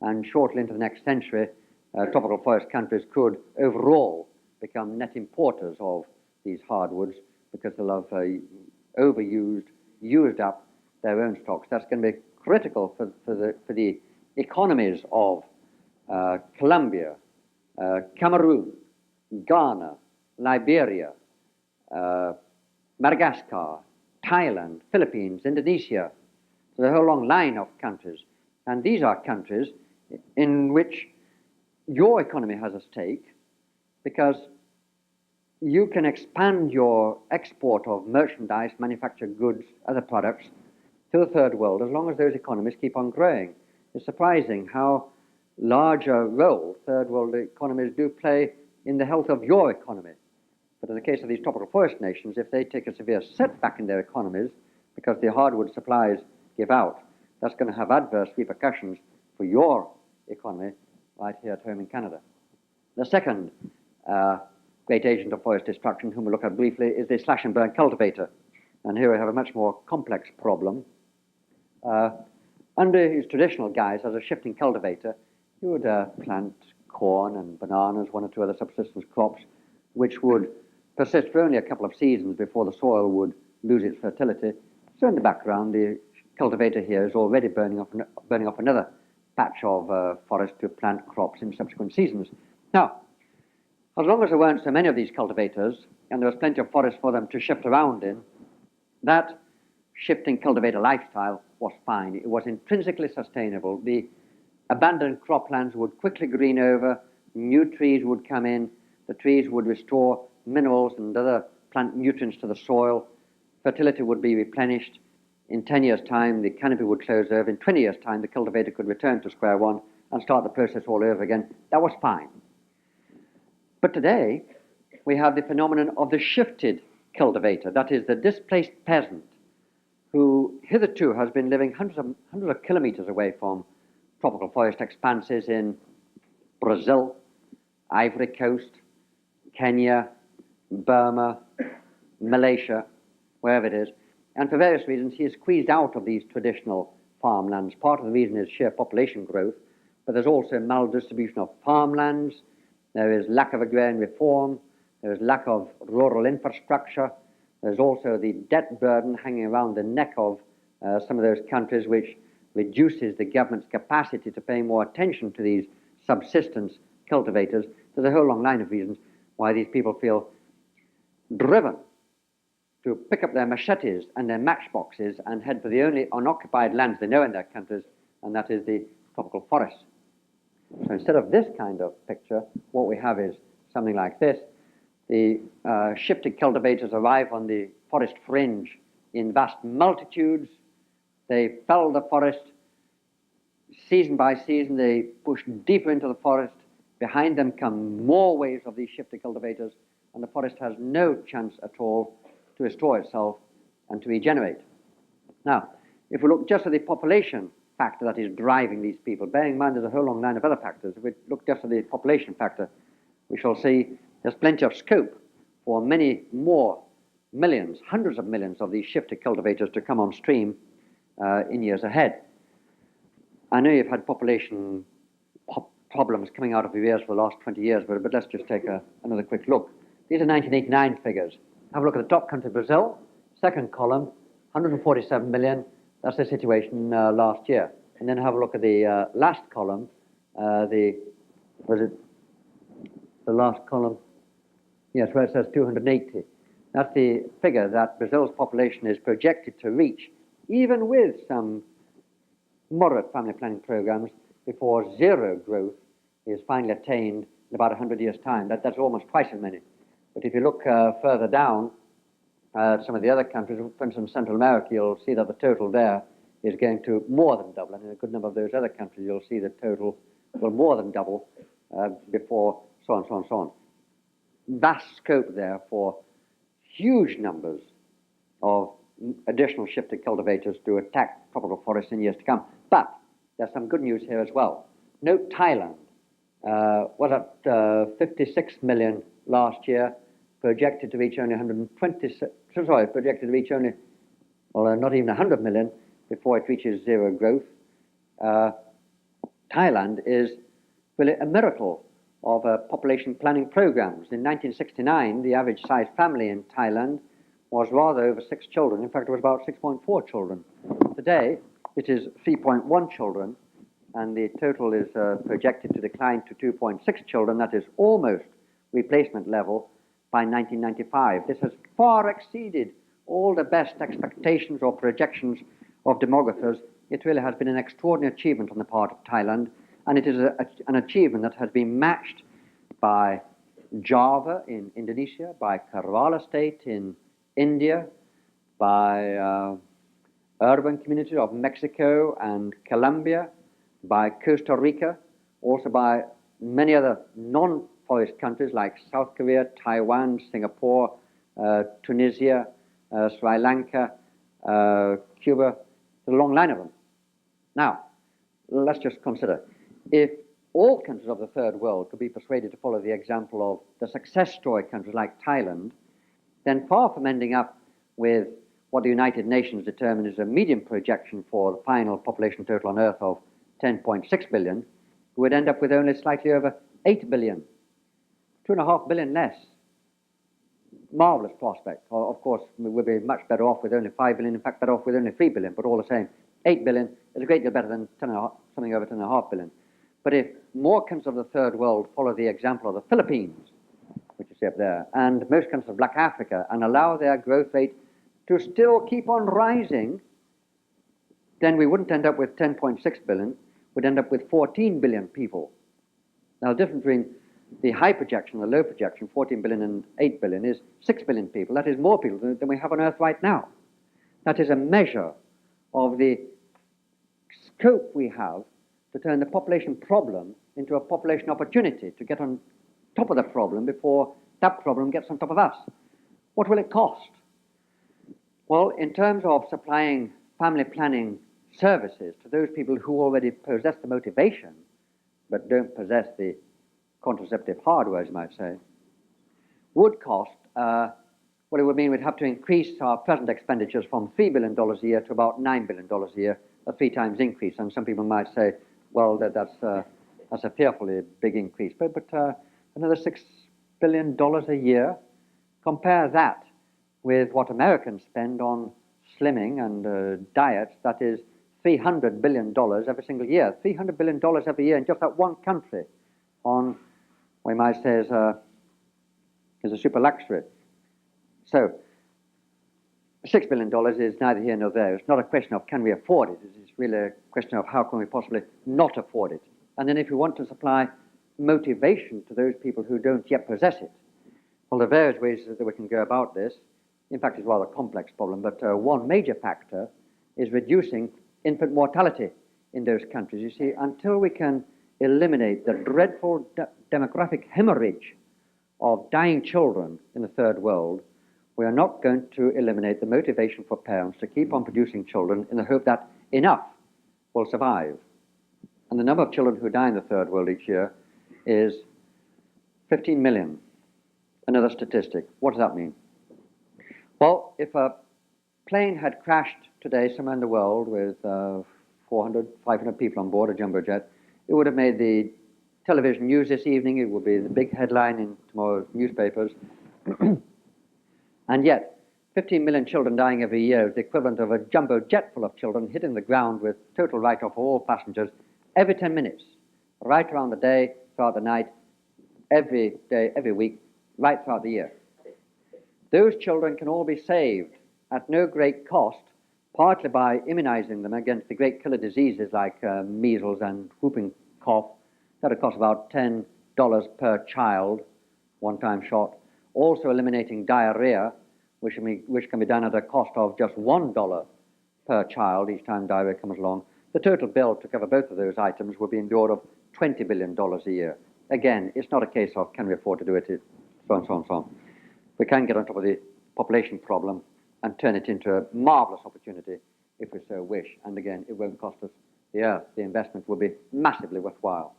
and shortly into the next century, tropical forest countries could overall become net importers of these hardwoods because they'll have used up their own stocks. That's going to be critical for the economies of Colombia, Cameroon, Ghana, Liberia, Madagascar, Thailand, Philippines, Indonesia. So a whole long line of countries. And these are countries in which your economy has a stake because you can expand your export of merchandise, manufactured goods, other products to the third world as long as those economies keep on growing. It's surprising how large a role third world economies do play in the health of your economy. But in the case of these tropical forest nations, if they take a severe setback in their economies because the hardwood supplies give out, that's going to have adverse repercussions for your economy right here at home in Canada. The second great agent of forest destruction, whom we'll look at briefly, is the slash and burn cultivator. And here we have a much more complex problem. Under his traditional guise as a shifting cultivator, he would plant corn and bananas, one or two other subsistence crops, which would persist for only a couple of seasons before the soil would lose its fertility. So in the background, the cultivator here is already burning off another patch of forest to plant crops in subsequent seasons. Now, as long as there weren't so many of these cultivators, and there was plenty of forest for them to shift around in, that shifting cultivator lifestyle was fine. It was intrinsically sustainable. The abandoned croplands would quickly green over, new trees would come in, the trees would restore minerals and other plant nutrients to the soil, fertility would be replenished. In 10 years' time, the canopy would close over. In 20 years' time, the cultivator could return to square one and start the process all over again. That was fine. But today, we have the phenomenon of the shifted cultivator, that is, the displaced peasant, who hitherto has been living hundreds of kilometers away from tropical forest expanses in Brazil, Ivory Coast, Kenya, Burma, Malaysia, wherever it is, And for various reasons, he is squeezed out of these traditional farmlands. Part of the reason is sheer population growth, but there's also maldistribution of farmlands, there is lack of agrarian reform, there is lack of rural infrastructure, there's also the debt burden hanging around the neck of some of those countries, which reduces the government's capacity to pay more attention to these subsistence cultivators. There's a whole long line of reasons why these people feel driven to pick up their machetes and their matchboxes and head for the only unoccupied lands they know in their countries, and that is the tropical forests. So instead of this kind of picture, what we have is something like this. The shifted cultivators arrive on the forest fringe in vast multitudes. They fell the forest. Season by season, they push deeper into the forest. Behind them come more waves of these shifted cultivators, and the forest has no chance at all to restore itself and to regenerate. Now, if we look just at the population factor that is driving these people, bearing in mind there's a whole long line of other factors, if we look just at the population factor, we shall see there's plenty of scope for many more millions, hundreds of millions of these shifted cultivators to come on stream in years ahead. I know you've had population problems coming out of your ears for the last 20 years, but let's just take another quick look. These are 1989 figures. Have a look at the top country, Brazil. Second column, 147 million. That's the situation last year. And then have a look at the last column. The last column? Yes, where it says 280. That's the figure that Brazil's population is projected to reach, even with some moderate family planning programs, before zero growth is finally attained in about 100 years' time. That's almost twice as many. But if you look further down at some of the other countries, for instance, Central America, you'll see that the total there is going to more than double. And in a good number of those other countries, you'll see the total will more than double before so on, so on, so on. Vast scope there for huge numbers of additional shifted cultivators to attack tropical forests in years to come. But there's some good news here as well. Note Thailand was at 56 million last year, projected to reach only not even 100 million before it reaches zero growth. Thailand is really a miracle of population planning programs. In 1969, the average size family in Thailand was rather over 6 children. In fact, it was about 6.4 children. Today, it is 3.1 children, and the total is projected to decline to 2.6 children. That is almost replacement level by 1995. This has far exceeded all the best expectations or projections of demographers. It really has been an extraordinary achievement on the part of Thailand, and it is an achievement that has been matched by Java in Indonesia, by Kerala State in India, by urban communities of Mexico and Colombia, by Costa Rica, also by many other non-forest countries like South Korea, Taiwan, Singapore, Tunisia, Sri Lanka, Cuba, a long line of them. Now, let's just consider, if all countries of the third world could be persuaded to follow the example of the success story countries like Thailand, then far from ending up with what the United Nations determined is a median projection for the final population total on Earth of 10.6 billion, we would end up with only slightly over 8 billion, 2.5 billion less. Marvelous prospect. Of course, we'd be much better off with only 5 billion, in fact, better off with only 3 billion, but all the same, 8 billion is a great deal better than something over 10.5 billion. But if more countries of the third world follow the example of the Philippines, which you see up there, and most countries of Black Africa, and allow their growth rate to still keep on rising, then we wouldn't end up with 10.6 billion, we'd end up with 14 billion people. Now, the difference between the high projection and the low projection, 14 billion and 8 billion, is 6 billion people. That is more people than we have on Earth right now. That is a measure of the scope we have to turn the population problem into a population opportunity, to get on top of the problem before that problem gets on top of us. What will it cost? Well, in terms of supplying family planning services to those people who already possess the motivation, but don't possess the contraceptive hardware, as you might say, would cost Well, it would mean we'd have to increase our present expenditures from $3 billion a year to about $9 billion a year, a 3 times increase. And some people might say, well, that's a fearfully big increase. But another $6 billion a year, compare that with what Americans spend on slimming and diets, that is $300 billion every single year. $300 billion every year in just that one country on, we might say, is a super luxury. So, $6 billion is neither here nor there. It's not a question of can we afford it. It's really a question of how can we possibly not afford it. And then if we want to supply motivation to those people who don't yet possess it, well, there are various ways that we can go about this. In fact, it's a rather complex problem, but one major factor is reducing infant mortality in those countries. You see, until we can eliminate the dreadful demographic hemorrhage of dying children in the third world, we are not going to eliminate the motivation for parents to keep on producing children in the hope that enough will survive. And the number of children who die in the third world each year is 15 million. Another statistic. What does that mean? Well, if a plane had crashed today somewhere in the world with 400, 500 people on board a jumbo jet, it would have made the television news this evening. It would be the big headline in tomorrow's newspapers. And yet, 15 million children dying every year is the equivalent of a jumbo jet full of children hitting the ground with total write-off for all passengers every 10 minutes, right around the day, throughout the night, every day, every week, right throughout the year. Those children can all be saved at no great cost, partly by immunizing them against the great killer diseases like measles and whooping cough. That would cost about $10 per child, one-time shot. Also eliminating diarrhea, which can be done at a cost of just $1 per child each time diarrhea comes along. The total bill to cover both of those items would be in the order of $20 billion a year. Again, it's not a case of can we afford to do it, so on, so on, so on. We can get on top of the population problem and turn it into a marvelous opportunity if we so wish. And again, it won't cost us the earth. The investment will be massively worthwhile.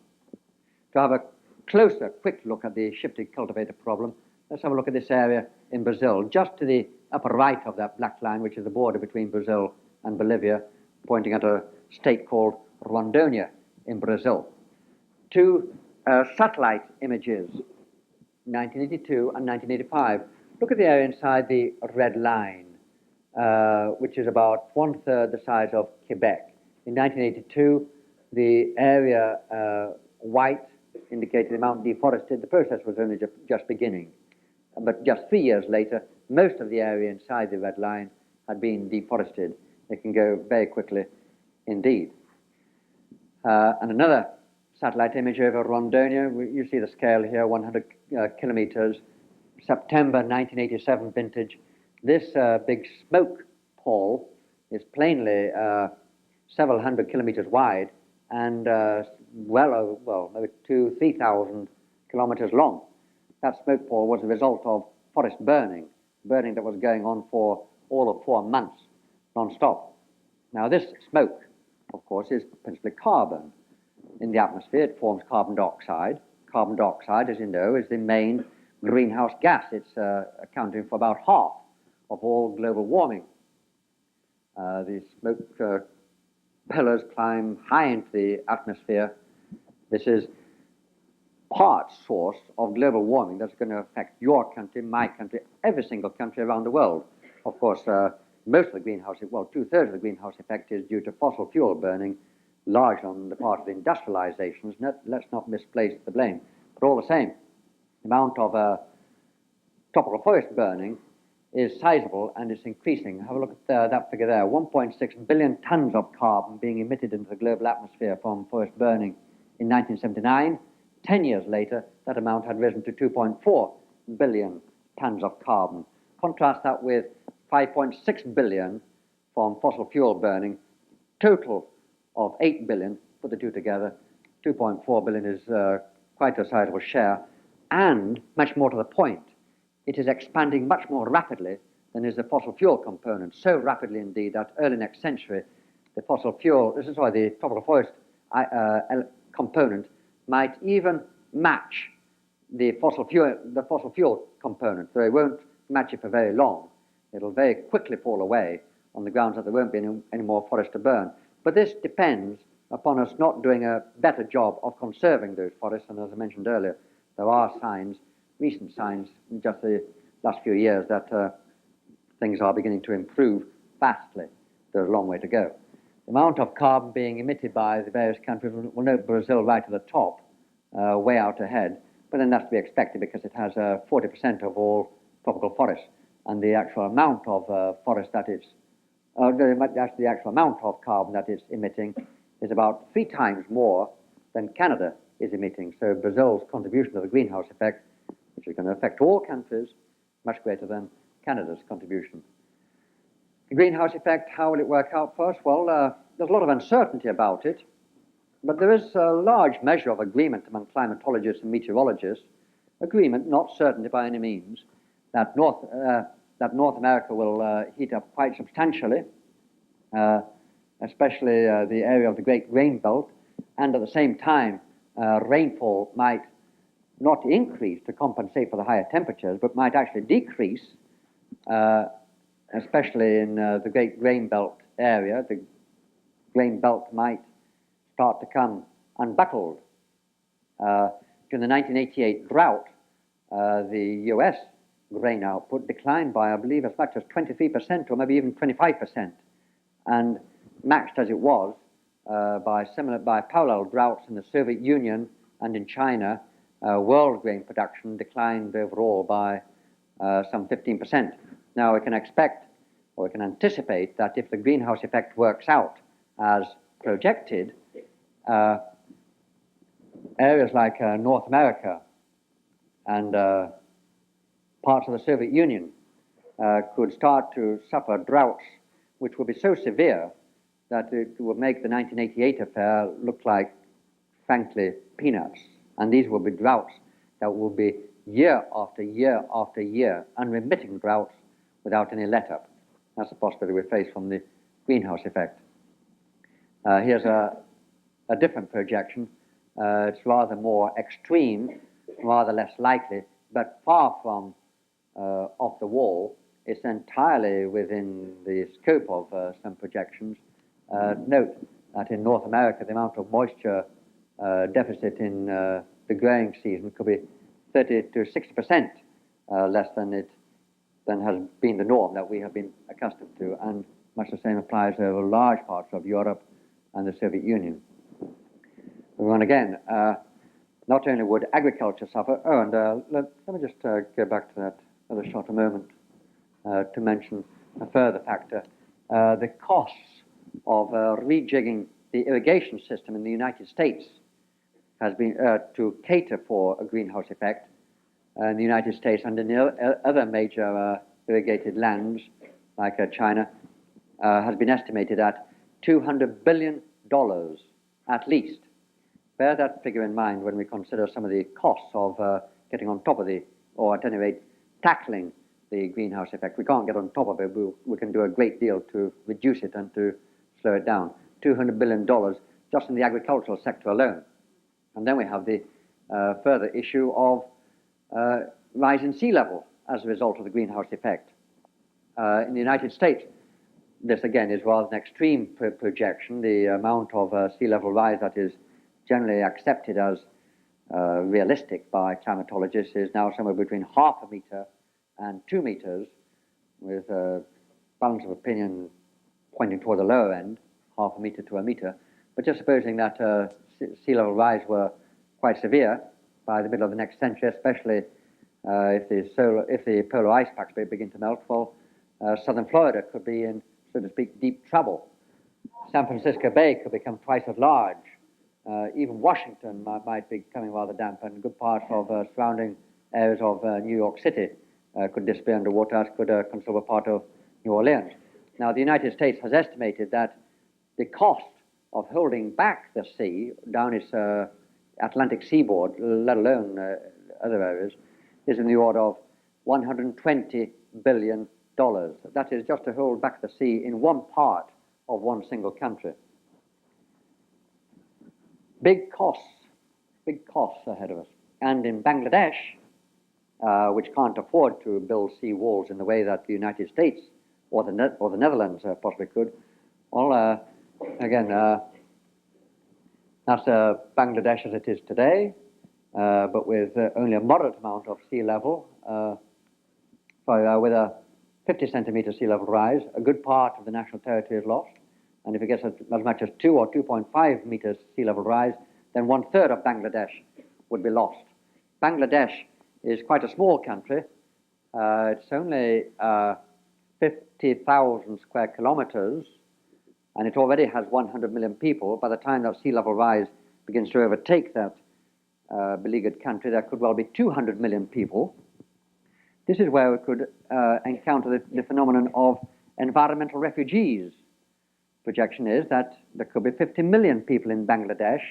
To have a closer, quick look at the shifted cultivator problem, let's have a look at this area in Brazil, just to the upper right of that black line, which is the border between Brazil and Bolivia, pointing at a state called Rondônia in Brazil. Two satellite images, 1982 and 1985. Look at the area inside the red line, which is about 1/3 the size of Quebec. In 1982, the area white indicated the amount deforested. The process was only just beginning. But just 3 years later, most of the area inside the red line had been deforested. It can go very quickly indeed. And another satellite image over Rondônia, you see the scale here, 100 kilometers, September 1987 vintage. This big smoke pall is plainly several hundred kilometers wide and maybe 2,000-3,000 kilometers long. That smoke pall was the result of forest burning that was going on for all of 4 months, non-stop. Now this smoke, of course, is principally carbon. In the atmosphere, it forms carbon dioxide. Carbon dioxide, as you know, is the main greenhouse gas. It's accounting for about half of all global warming. The smoke pillars climb high into the atmosphere. This is part source of global warming that's going to affect your country, my country, every single country around the world. Of course, most of the greenhouse, well, 2/3 of the greenhouse effect is due to fossil fuel burning, largely on the part of the industrializations. Let's not misplace the blame. But all the same, the amount of tropical forest burning is sizable and it's increasing. Have a look at that figure there, 1.6 billion tons of carbon being emitted into the global atmosphere from forest burning in 1979. 10 years later, that amount had risen to 2.4 billion tons of carbon. Contrast that with 5.6 billion from fossil fuel burning, total of 8 billion, put the two together, 2.4 billion is quite a sizable share, and much more to the point, it is expanding much more rapidly than is the fossil fuel component, so rapidly indeed that early next century, the tropical forest component might even match the fossil fuel component, though it won't match it for very long, it'll very quickly fall away on the grounds that there won't be any more forest to burn. But this depends upon us not doing a better job of conserving those forests. And as I mentioned earlier, there are signs, recent signs, in just the last few years that things are beginning to improve vastly. There's a long way to go. The amount of carbon being emitted by the various countries, we'll note Brazil right at the top, way out ahead, but then that's to be expected because it has 40% of all tropical forests, and the actual amount of forest that it's, actually the actual amount of carbon that it's emitting is about 3 times more than Canada is emitting. So Brazil's contribution to the greenhouse effect, which is going to affect all countries, much greater than Canada's contribution. The greenhouse effect, how will it work out for us? Well, there's a lot of uncertainty about it, but there is a large measure of agreement among climatologists and meteorologists, agreement, not certainty by any means, that North America will heat up quite substantially, especially the area of the Great Rain Belt, and at the same time, rainfall might not increase to compensate for the higher temperatures, but might actually decrease, especially in the Great Rain Belt area. The grain belt might start to come unbuckled. During the 1988 drought, the US grain output declined by, I believe, as much as 23% or maybe even 25%, and matched as it was by parallel droughts in the Soviet Union and in China, world grain production declined overall by some 15%. Now we can expect, or we can anticipate, that if the greenhouse effect works out as projected, areas like North America and parts of the Soviet Union could start to suffer droughts which will be so severe that it would make the 1988 affair look like, frankly, peanuts. And these will be droughts that will be year after year after year, unremitting droughts without any let-up. That's the possibility we face from the greenhouse effect. Here's a different projection. It's rather more extreme, rather less likely, but far from off the wall. It's entirely within the scope of some projections. Note that in North America, the amount of moisture deficit in the growing season could be 30 to 60% less than has been the norm that we have been accustomed to, and much the same applies over large parts of Europe and the Soviet Union. And again, not only would agriculture suffer, let me just go back to that other short a moment to mention a further factor. The costs of rejigging the irrigation system in the United States has been to cater for a greenhouse effect in the United States and in the other major irrigated lands like China has been estimated at $200 billion at least. Bear that figure in mind when we consider some of the costs of getting on top of or at any rate, tackling the greenhouse effect. We can't get on top of it. We can do a great deal to reduce it and to slow it down. $200 billion just in the agricultural sector alone. And then we have the further issue of rise in sea level as a result of the greenhouse effect. In the United States, this again is rather an extreme projection. The amount of sea level rise that is generally accepted as realistic by climatologists is now somewhere between 0.5 meter and 2 meters, with a balance of opinion pointing toward the lower end, 0.5 meter to 1 meter. But just supposing that sea level rise were quite severe by the middle of the next century, especially if the polar ice packs begin to melt, well, southern Florida could be in, so to speak, deep trouble. San Francisco Bay could become twice as large. Even Washington might be becoming rather damp, and good parts of surrounding areas of New York City could disappear underwater, as could a considerable part of New Orleans. Now, the United States has estimated that the cost of holding back the sea down its Atlantic seaboard, let alone other areas, is in the order of $120 billion. That is just to hold back the sea in one part of one single country. Big costs ahead of us. And in Bangladesh, which can't afford to build sea walls in the way that the United States or the Netherlands possibly could. Well, again, that's Bangladesh as it is today, but with only a moderate amount of sea level, with a 50 centimeter sea level rise, a good part of the national territory is lost. And if it gets as much as 2 or 2.5 meters sea level rise, then 1/3 of Bangladesh would be lost. Bangladesh is quite a small country. It's only 50,000 square kilometers, and it already has 100 million people. By the time that sea level rise begins to overtake that beleaguered country, there could well be 200 million people. This is where we could encounter the phenomenon of environmental refugees. Projection is that there could be 50 million people in Bangladesh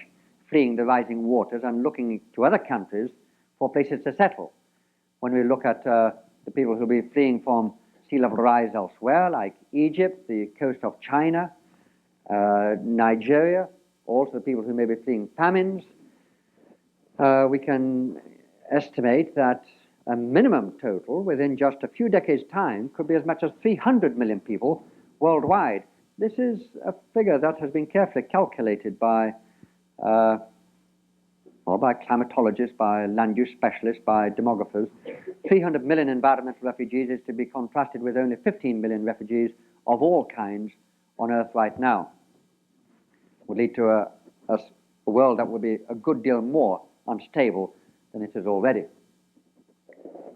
fleeing the rising waters and looking to other countries for places to settle. When we look at the people who will be fleeing from sea level rise elsewhere, like Egypt, the coast of China, Nigeria, also the people who may be fleeing famines, we can estimate that a minimum total within just a few decades' time could be as much as 300 million people worldwide. This is a figure that has been carefully calculated by climatologists, by land use specialists, by demographers. 300 million environmental refugees is to be contrasted with only 15 million refugees of all kinds on Earth right now. Would lead to a world that would be a good deal more unstable than it is already.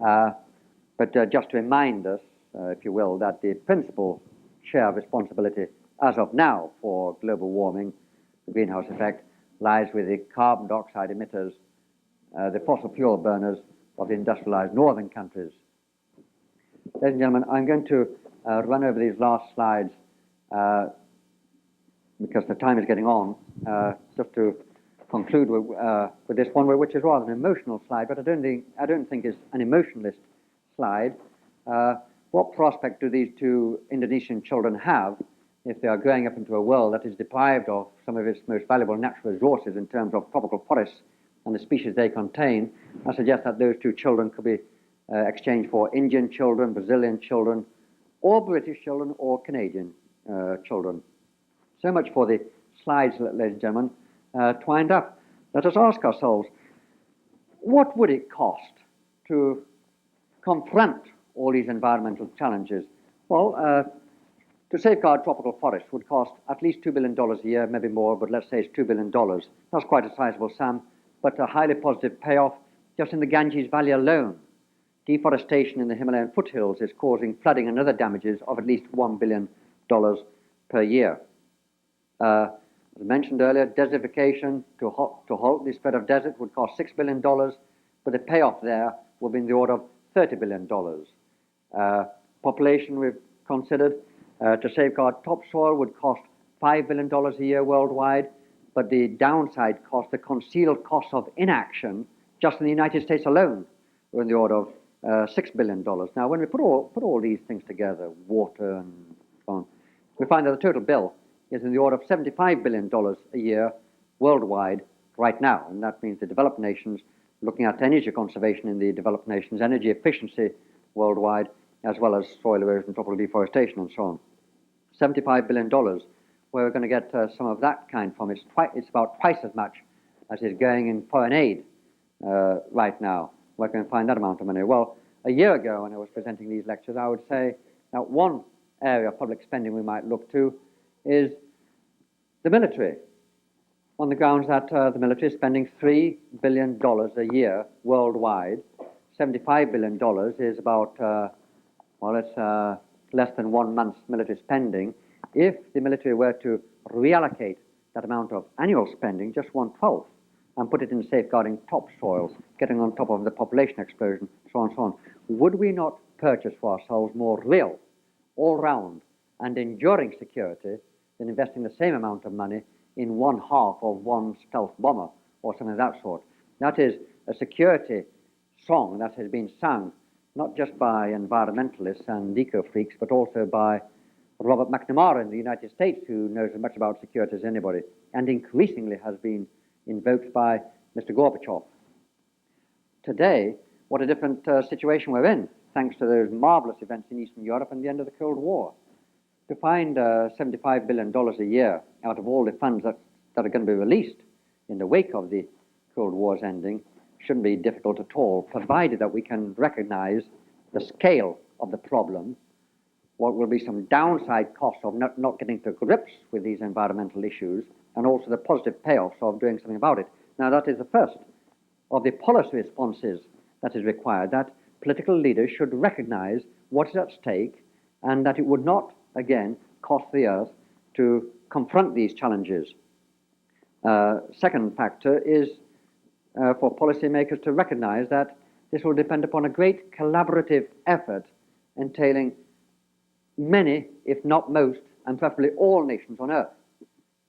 But just to remind us, if you will, that the principal share of responsibility as of now for global warming, the greenhouse effect, lies with the carbon dioxide emitters, the fossil fuel burners of the industrialized northern countries. Ladies and gentlemen, I'm going to run over these last slides because the time is getting on, just to conclude with this one, which is rather an emotional slide, but I don't think it's an emotionalist slide. What prospect do these two Indonesian children have if they are growing up into a world that is deprived of some of its most valuable natural resources in terms of tropical forests and the species they contain? I suggest that those two children could be exchanged for Indian children, Brazilian children, or British children, or Canadian children. So much for the slides, ladies and gentlemen. To wind up, let us ask ourselves, what would it cost to confront all these environmental challenges? Well, to safeguard tropical forests would cost at least $2 billion a year, maybe more, but let's say it's $2 billion. That's quite a sizable sum, but a highly positive payoff just in the Ganges Valley alone. Deforestation in the Himalayan foothills is causing flooding and other damages of at least $1 billion per year. As I mentioned earlier, desertification to halt the spread of desert would cost $6 billion, but the payoff there will be in the order of $30 billion. Population we've considered to safeguard topsoil would cost $5 billion a year worldwide, but the downside cost, the concealed cost of inaction, just in the United States alone, were in the order of $6 billion. Now, when we put all these things together, water and so on, we find that the total bill is in the order of $75 billion a year worldwide right now, and that means the developed nations looking at energy conservation in the developed nations, energy efficiency worldwide, as well as soil erosion, tropical deforestation, and so on. $75 billion, where we're going to get some of that kind from. It's about twice as much as is going in foreign aid right now. Where can we find that amount of money? Well, a year ago when I was presenting these lectures, I would say that one area of public spending we might look to is the military, on the grounds that the military is spending $3 billion a year worldwide. $75 billion is about, it's less than 1 month's military spending. If the military were to reallocate that amount of annual spending, just 1/12, and put it in safeguarding topsoil, getting on top of the population explosion, so on and so on, would we not purchase for ourselves more real, all-round, and enduring security than investing the same amount of money in 1/2 of one stealth bomber or something of that sort? That is a security song that has been sung not just by environmentalists and eco-freaks, but also by Robert McNamara in the United States, who knows as much about security as anybody, and increasingly has been invoked by Mr. Gorbachev. Today, what a different situation we're in, thanks to those marvelous events in Eastern Europe and the end of the Cold War. To find $75 billion a year out of all the funds that are going to be released in the wake of the Cold War's ending shouldn't be difficult at all, provided that we can recognize the scale of the problem, what will be some downside costs of not getting to grips with these environmental issues, and also the positive payoffs of doing something about it. Now, that is the first of the policy responses that is required, that political leaders should recognize what is at stake and that it would not, again, cost the earth to confront these challenges. Second factor is for policymakers to recognize that this will depend upon a great collaborative effort entailing many, if not most, and preferably all nations on earth.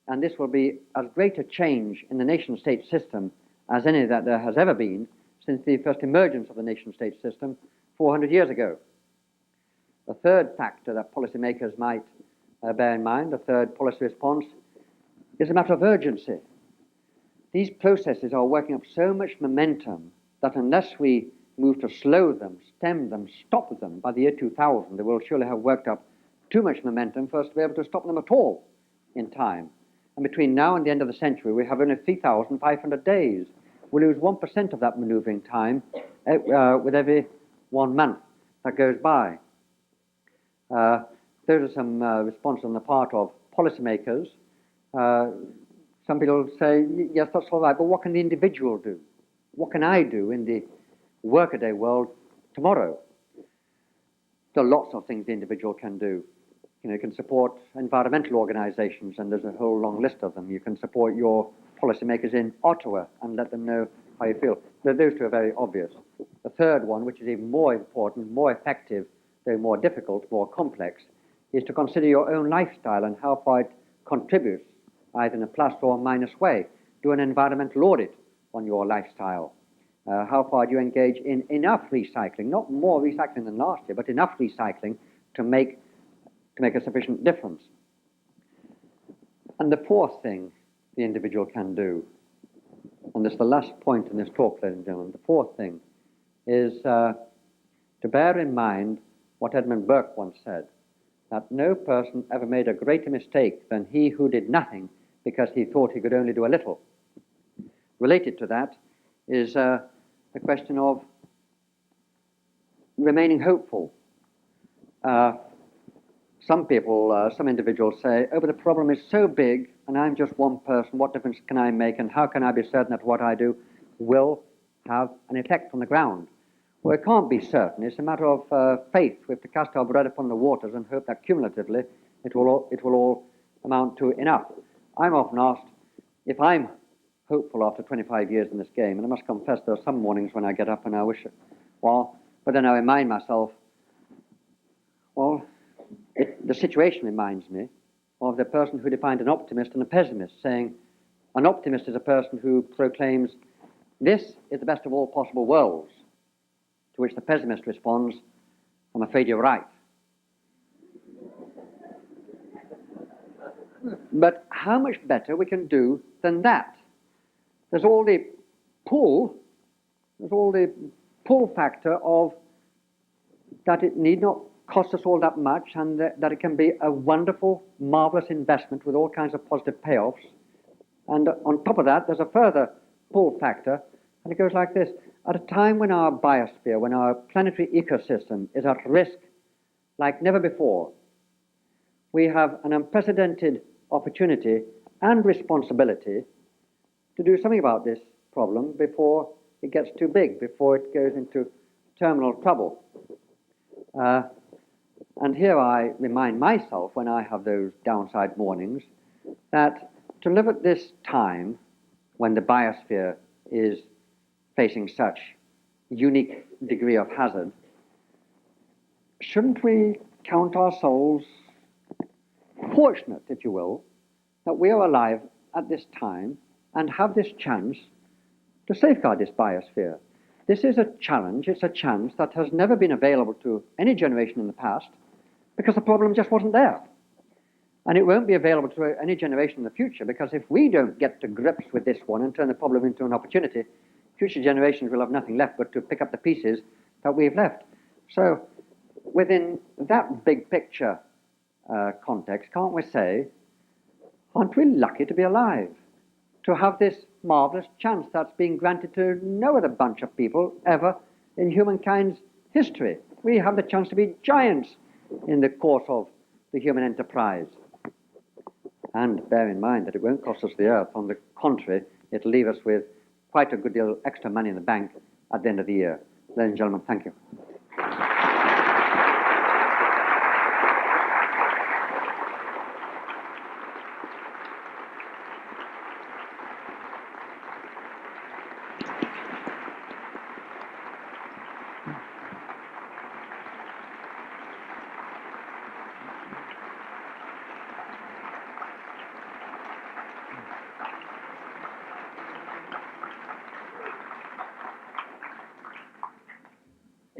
And this will be as great a change in the nation-state system as any that there has ever been since the first emergence of the nation-state system 400 years ago. The third factor that policymakers might bear in mind, the third policy response, is a matter of urgency. These processes are working up so much momentum that unless we move to slow them, stem them, stop them by the year 2000, they will surely have worked up too much momentum for us to be able to stop them at all in time. And between now and the end of the century, we have only 3,500 days. We lose 1% of that maneuvering time with every 1 month that goes by. Those are some responses on the part of policymakers. Some people say, yes, that's all right, but what can the individual do? What can I do in the workaday world tomorrow? There are lots of things the individual can do. You can support environmental organizations, and there's a whole long list of them. You can support your policymakers in Ottawa and let them know how you feel. Those two are very obvious. The third one, which is even more important, more effective, though more difficult, more complex, is to consider your own lifestyle and how far it contributes, either in a plus or minus way. Do an environmental audit on your lifestyle. How far do you engage in enough recycling, not more recycling than last year, but enough recycling to make a sufficient difference. And the fourth thing the individual can do, and this is the last point in this talk, ladies and gentlemen, the fourth thing is to bear in mind what Edmund Burke once said, that no person ever made a greater mistake than he who did nothing because he thought he could only do a little. Related to that is the question of remaining hopeful. Some people, some individuals say, oh, but the problem is so big and I'm just one person, what difference can I make and how can I be certain that what I do will have an effect on the ground? Well, it can't be certain. It's a matter of faith. We have to cast our bread upon the waters and hope that cumulatively it will all amount to enough. I'm often asked if I'm hopeful after 25 years in this game, and I must confess there are some mornings when I get up and I wish it, well, but then I remind myself, well, the situation reminds me of the person who defined an optimist and a pessimist, saying an optimist is a person who proclaims, this is the best of all possible worlds, to which the pessimist responds, I'm afraid you're right. But how much better we can do than that? There's all the pull factor of that it need not cost us all that much and that it can be a wonderful, marvelous investment with all kinds of positive payoffs. And on top of that, there's a further pull factor, and it goes like this. At a time when our biosphere, when our planetary ecosystem is at risk like never before, we have an unprecedented opportunity and responsibility to do something about this problem before it gets too big, before it goes into terminal trouble. And here I remind myself, when I have those downside mornings, that to live at this time when the biosphere is facing such unique degree of hazard, shouldn't we count ourselves fortunate, if you will, that we are alive at this time and have this chance to safeguard this biosphere? This is a challenge, it's a chance that has never been available to any generation in the past because the problem just wasn't there. And it won't be available to any generation in the future because if we don't get to grips with this one and turn the problem into an opportunity, future generations will have nothing left but to pick up the pieces that we've left. So within that big picture context, can't we say, aren't we lucky to be alive? To have this marvelous chance that's been granted to no other bunch of people ever in humankind's history. We have the chance to be giants in the course of the human enterprise. And bear in mind that it won't cost us the earth. On the contrary, it'll leave us with quite a good deal extra money in the bank at the end of the year. Ladies and gentlemen, thank you.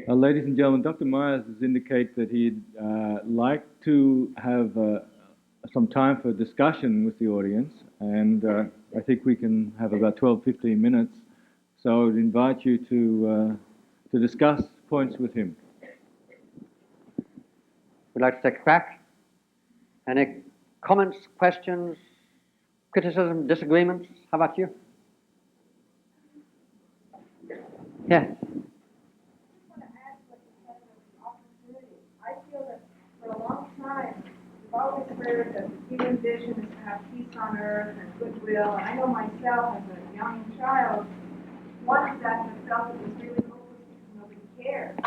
Ladies and gentlemen, Dr. Meyers has indicated that he'd like to have some time for discussion with the audience, and I think we can have about 12-15 minutes. So I would invite you to discuss points with him. Would like to take a crack? Any comments, questions, criticism, disagreements? How about you? Yeah. I've always heard that the human vision is to have peace on earth and goodwill. And I know myself as a young child, once that I felt it was really hopeless because nobody cared.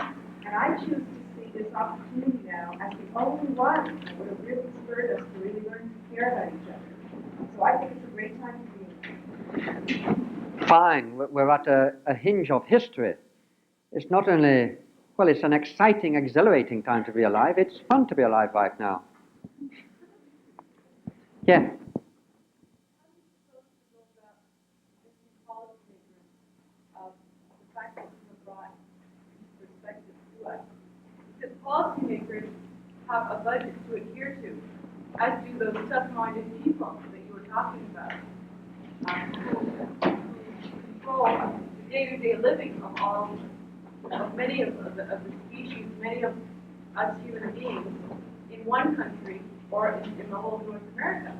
And I choose to see this opportunity now as the only one that would have really spurred us to really learn to care about each other. So I think it's a great time to be. Fine. We're at a hinge of history. It's not only, well, it's an exciting, exhilarating time to be alive. It's fun to be alive right now. Yeah. Because policymakers have a budget to adhere to, as do those tough-minded people that you were talking about, who control the day-to-day living of many of the species, many of us human beings in one country or in the whole of North America.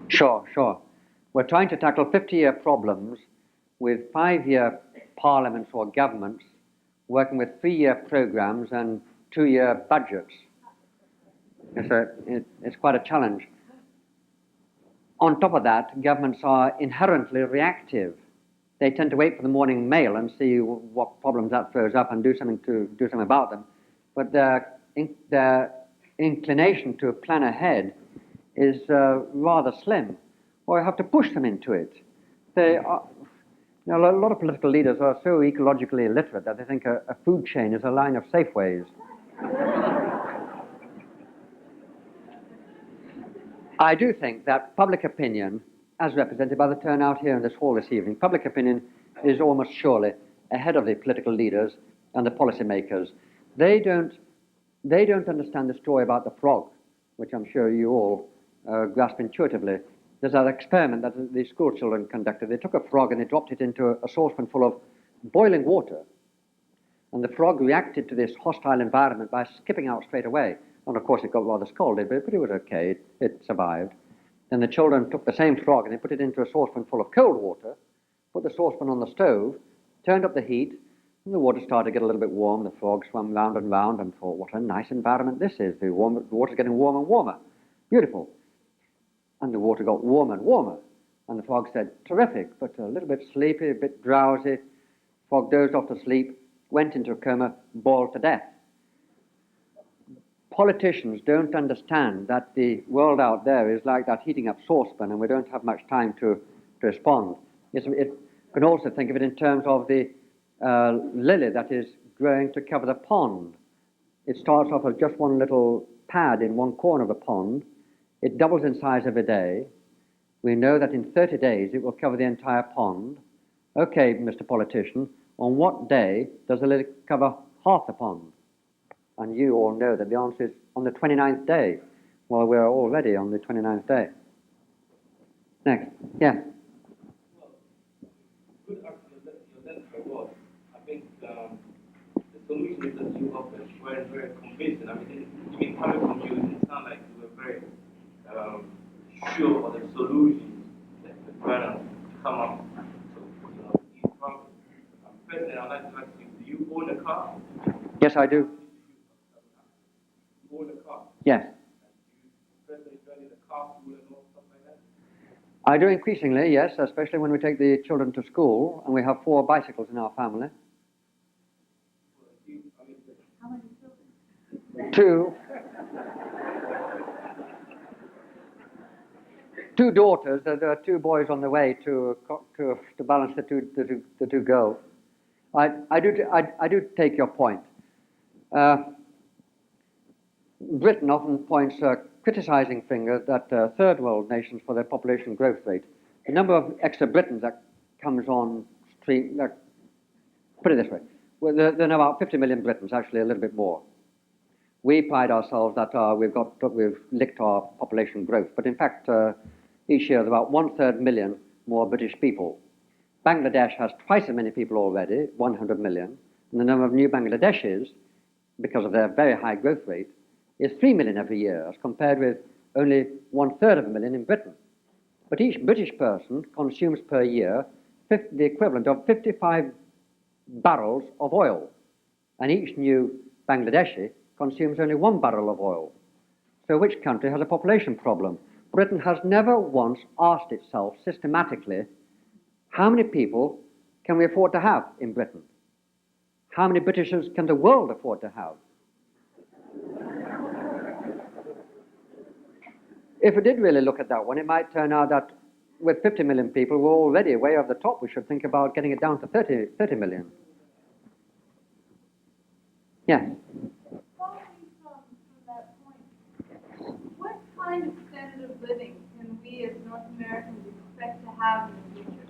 Sure. We're trying to tackle 50-year problems with 5-year parliaments or governments working with 3-year programs and 2-year budgets. It's quite a challenge. On top of that, governments are inherently reactive. They tend to wait for the morning mail and see what problems that throws up and do something about them. But their inclination to plan ahead is rather slim, or you have to push them into it. They are, a lot of political leaders are so ecologically illiterate that they think a food chain is a line of Safeways. I do think that public opinion, as represented by the turnout here in this hall this evening, public opinion is almost surely ahead of the political leaders and the policymakers. They don't understand the story about the frog, which I'm sure you all grasp intuitively. There's an experiment that the school children conducted. They took a frog and they dropped it into a saucepan full of boiling water. And the frog reacted to this hostile environment by skipping out straight away. And of course it got rather scalded, but it was okay. It survived. Then the children took the same frog and they put it into a saucepan full of cold water, put the saucepan on the stove, turned up the heat, and the water started to get a little bit warm. The frog swam round and round and thought, what a nice environment this is. The water's getting warmer and warmer. Beautiful. And the water got warmer and warmer. And the frog said, terrific, but a little bit sleepy, a bit drowsy. Frog dozed off to sleep, went into a coma, boiled to death. Politicians don't understand that the world out there is like that heating up saucepan and we don't have much time to respond. You can also think of it in terms of the lily that is growing to cover the pond. It starts off as just one little pad in one corner of the pond. It doubles in size every day. We know that in 30 days it will cover the entire pond. Okay, Mr. Politician, on what day does the lily cover half the pond? And you all know that the answer is on the 29th day. Well, we're already on the 29th day. Next. Yeah. Good argument. solutions that you offered were very convincing. I mean, even coming from you, it didn't sound like you were very sure of the solutions that were going to come up to these problems. Personally, I'd like to ask you, do you own a car? Yes, I do. You own a car? Yes. Do you personally drive the car school and all stuff like that? I do increasingly, yes, especially when we take the children to school, and we have 4 bicycles in our family. How many children? 2. 2 daughters. There are 2 boys on the way to balance the two girls. I do take your point. Britain often points a criticizing finger at third world nations for their population growth rate. The number of extra Britons that comes on stream, put it this way, well, there are about 50 million Britons, actually a little bit more. We pride ourselves that we've licked our population growth, but in fact, each year there are about 1/3 million more British people. Bangladesh has twice as many people already, 100 million, and the number of new Bangladeshis, because of their very high growth rate, is 3 million every year, as compared with only 1/3 of a million in Britain. But each British person consumes per year the equivalent of 55 barrels of oil, and each new Bangladeshi consumes only 1 barrel of oil. So which country has a population problem? Britain has never once asked itself systematically, how many people can we afford to have in Britain? How many Britishers can the world afford to have? If we did really look at that one, it might turn out that with 50 million people, we're already way over the top. We should think about getting it down to 30 million. Yes? Following from that point, what kind of standard of living can we as North Americans expect to have in the future,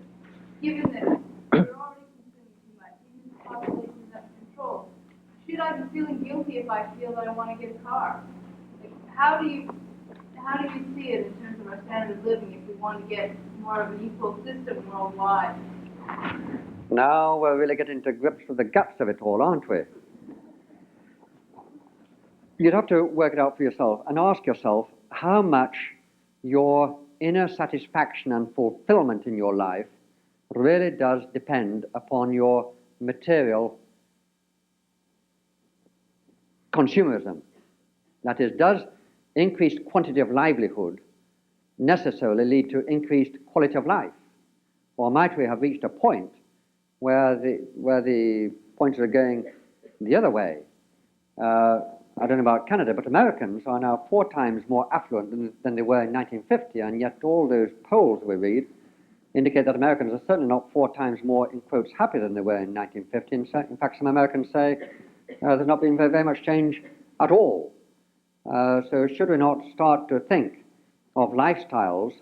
given that we're already consuming too much, even the population is under control? Should I be feeling guilty if I feel that I want to get a car? Like, how do you see it in terms of our standard of living if we want to get more of an equal system worldwide? Now we're really getting to grips with the guts of it all, aren't we? You'd have to work it out for yourself and ask yourself how much your inner satisfaction and fulfillment in your life really does depend upon your material consumerism. That is, does increased quantity of livelihood necessarily lead to increased quality of life? Or might we have reached a point where the points are going the other way? I don't know about Canada, but Americans are now 4 times more affluent than they were in 1950, and yet all those polls we read indicate that Americans are certainly not 4 times more, in quotes, happy than they were in 1950. In fact, some Americans say there's not been very much change at all. So should we not start to think of lifestyles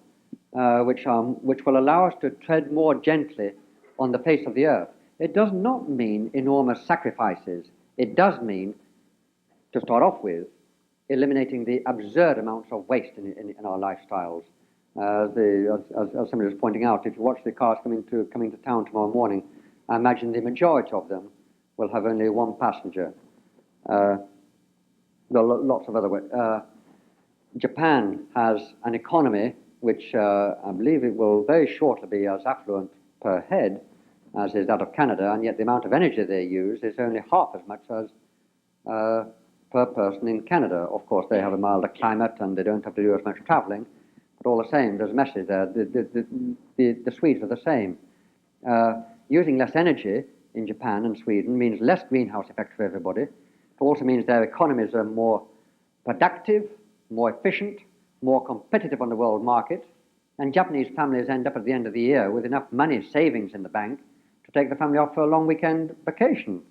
which will allow us to tread more gently on the face of the earth? It does not mean enormous sacrifices. It does mean, to start off with, eliminating the absurd amounts of waste in our lifestyles. As somebody was pointing out, if you watch the cars coming to town tomorrow morning, I imagine the majority of them will have only 1 passenger. There are lots of other ways. Japan has an economy which I believe it will very shortly be as affluent per head as is that of Canada, and yet the amount of energy they use is only half as much as per person in Canada. Of course, they have a milder climate and they don't have to do as much traveling, but all the same, there's a message there. The Swedes are the same. Using less energy in Japan and Sweden means less greenhouse effect for everybody. It also means their economies are more productive, more efficient, more competitive on the world market, and Japanese families end up at the end of the year with enough money savings in the bank to take the family off for a long weekend vacation.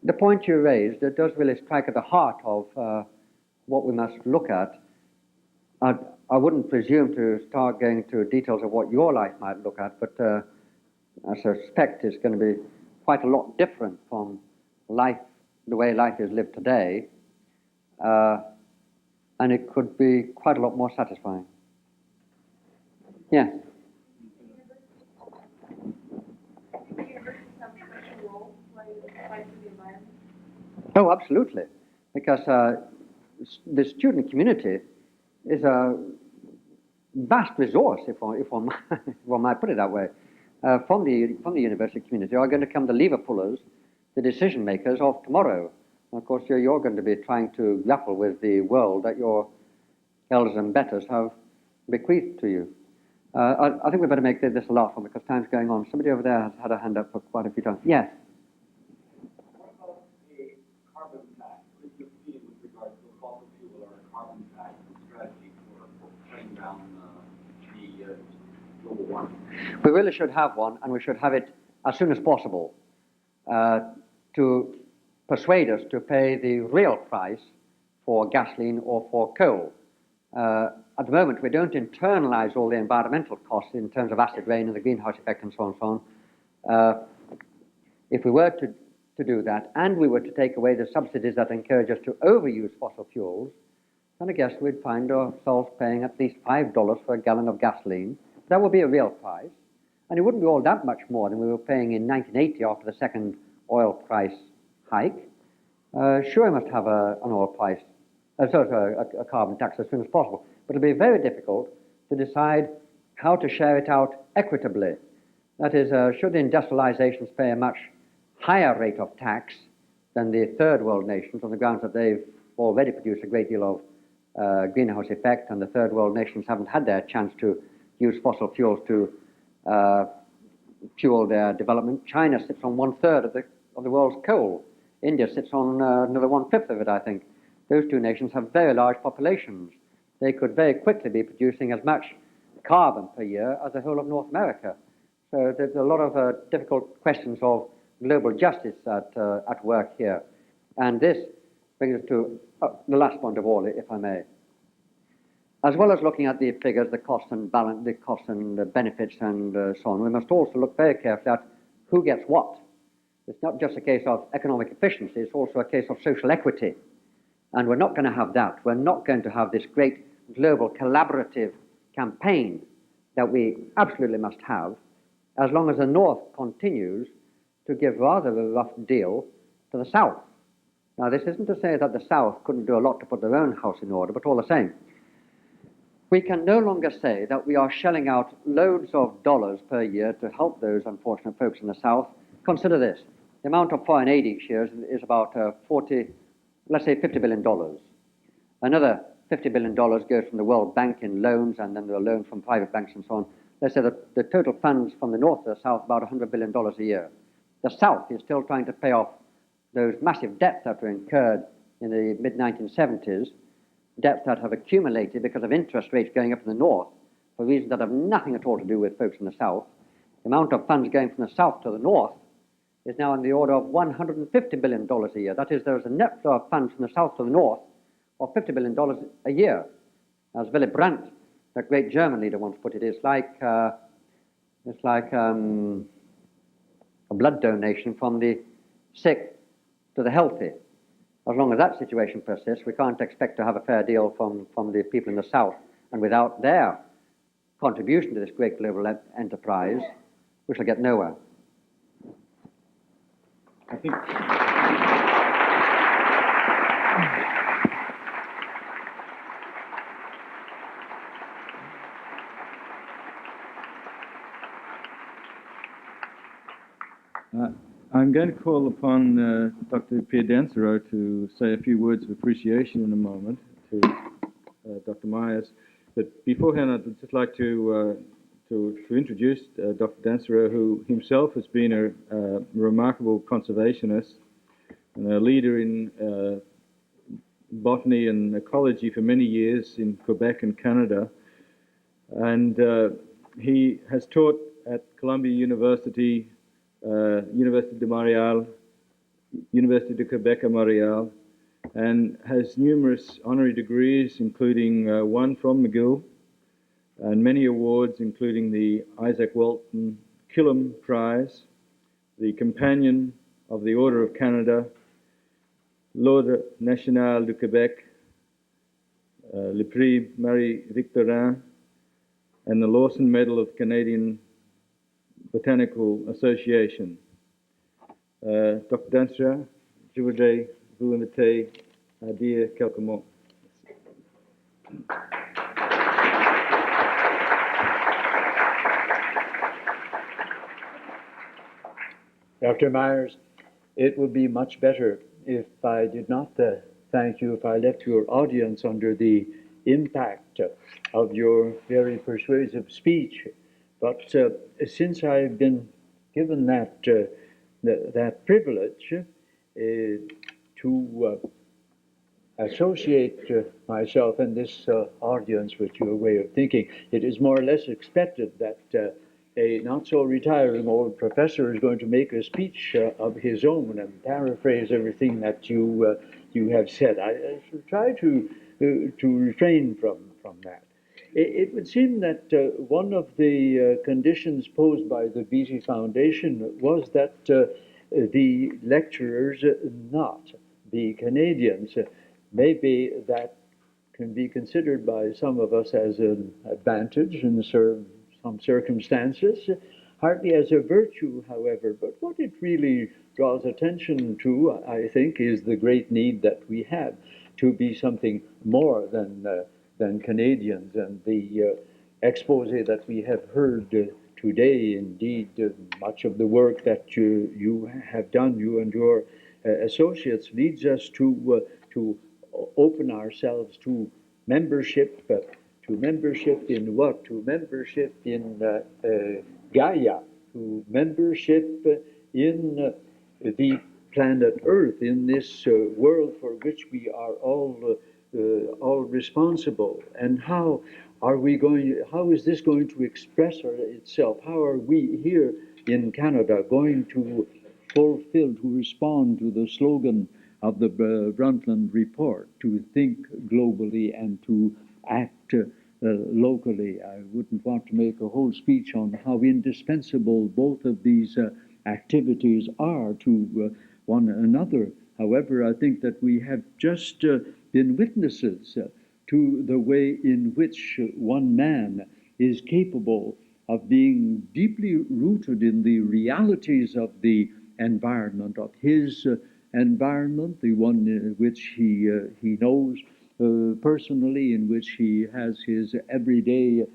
The point you raised, it does really strike at the heart of what we must look at. I wouldn't presume to start going to details of what your life might look at, but I suspect it's going to be quite a lot different from the way life is lived today, and it could be quite a lot more satisfying. Yes? Do you think universities have a special role to play in the fight for the environment? Oh, absolutely, because the student community is a vast resource, if one, if one might put it that way, from the university community are going to come the lever pullers, the decision makers of tomorrow. And of course, you're going to be trying to grapple with the world that your elders and betters have bequeathed to you. I think we better make this a last one because time's going on. Somebody over there has had a hand up for quite a few times. Yes. What about a carbon tax? What is your feeling with regard to a fossil fuel or a carbon tax strategy for bringing down the global warming? We really should have one, and we should have it as soon as possible to persuade us to pay the real price for gasoline or for coal. At the moment, we don't internalize all the environmental costs in terms of acid rain and the greenhouse effect and so on and so on. If we were to do that, and we were to take away the subsidies that encourage us to overuse fossil fuels, then I guess we'd find ourselves paying at least $5 for a gallon of gasoline. That would be a real price, and it wouldn't be all that much more than we were paying in 1980 after the second oil price hike. Sure, we must have an oil price, a carbon tax as soon as possible. But it'll be very difficult to decide how to share it out equitably. That is, should the industrializations pay a much higher rate of tax than the third world nations on the grounds that they've already produced a great deal of greenhouse effect, and the third world nations haven't had their chance to use fossil fuels to fuel their development. China sits on 1/3 of the world's coal. India sits on another 1/5 of it, I think. Those two nations have very large populations. They could very quickly be producing as much carbon per year as the whole of North America. So there's a lot of difficult questions of global justice at work here. And this brings us to the last point of all, if I may. As well as looking at the figures, the costs and balance, the costs and the benefits and so on, we must also look very carefully at who gets what. It's not just a case of economic efficiency, it's also a case of social equity. And we're not going to have that. We're not going to have this great global collaborative campaign that we absolutely must have as long as the North continues to give rather a rough deal to the South. Now, this isn't to say that the South couldn't do a lot to put their own house in order, but all the same, we can no longer say that we are shelling out loads of dollars per year to help those unfortunate folks in the South. Consider this. The amount of foreign aid each year is about let's say $50 billion. Another $50 billion goes from the World Bank in loans, and then there are loans from private banks and so on. Let's say that the total funds from the North to the South about $100 billion a year. The South is still trying to pay off those massive debts that were incurred in the mid-1970s, debts that have accumulated because of interest rates going up in the North for reasons that have nothing at all to do with folks in the South. The amount of funds going from the South to the North is now in the order of $150 billion a year. That is, there is a net flow of funds from the South to the North of $50 billion a year. As Willy Brandt, that great German leader, once put it, it's like a blood donation from the sick to the healthy. As long as that situation persists, we can't expect to have a fair deal from the people in the South. And without their contribution to this great global enterprise, we shall get nowhere. I think I'm going to call upon Dr. Pierre Dansero to say a few words of appreciation in a moment to Dr. Meyers. But beforehand, I'd just like to introduce Dr. Dansero, who himself has been a remarkable conservationist and a leader in botany and ecology for many years in Quebec and Canada. And he has taught at Columbia University, Université de Montréal, Université de Quebec à Montréal, and has numerous honorary degrees, including one from McGill, and many awards, including the Isaac Walton Killam Prize, the Companion of the Order of Canada, l'Ordre National du Québec, le Prix Marie-Victorin, and the Lawson Medal of Canadian Botanical Association. Dr. Dansero, je voudrais vous inviter à dire quelques mots. Dr. Meyers, it would be much better if I did not thank you, if I left your audience under the impact of your very persuasive speech. But since I've been given that privilege to associate myself in this audience with your way of thinking, it is more or less expected that a not-so-retiring old professor is going to make a speech of his own and paraphrase everything that you have said. I shall try to refrain from that. It would seem that one of the conditions posed by the Beatty Foundation was that the lecturers not be Canadians. Maybe that can be considered by some of us as an advantage in some circumstances, hardly as a virtue, however. But what it really draws attention to, I think, is the great need that we have to be something more than Canadians. And the expose that we have heard today, indeed, much of the work that you have done, you and your associates, leads us to open ourselves to membership. To membership in what? To membership in Gaia, to membership in the planet Earth, in this world for which we are all responsible. And how is this going to express itself? How are we here in Canada going to respond to the slogan of the Brundtland report, to think globally and to act locally? I wouldn't want to make a whole speech on how indispensable both of these activities are to one another. However, I think that we have just been witnesses to the way in which one man is capable of being deeply rooted in the realities of the environment, of his environment, the one in which he knows personally, in which he has his everyday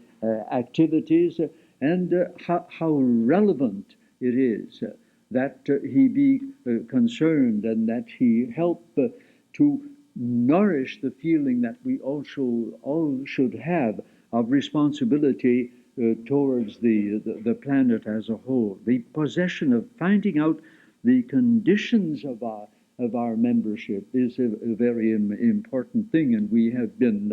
activities, and how relevant it is that he be concerned and that he help to nourish the feeling that we also all should have of responsibility towards the planet as a whole. The possession of finding out the conditions of our membership is a very important thing, and we have been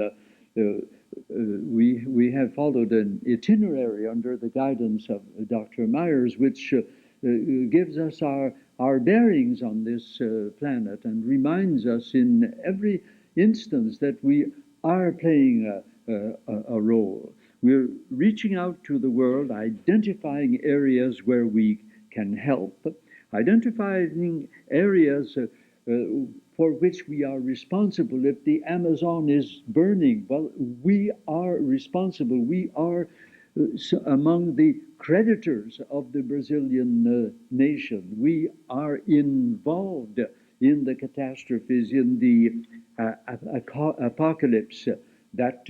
we have followed an itinerary under the guidance of Dr. Meyers, which gives us our bearings on this planet and reminds us in every instance that we are playing a role. We're reaching out to the world, identifying areas where we can help, identifying areas for which we are responsible. If the Amazon is burning, well, we are responsible. We are among the creditors of the Brazilian nation. We are involved in the catastrophes, in the apocalypse that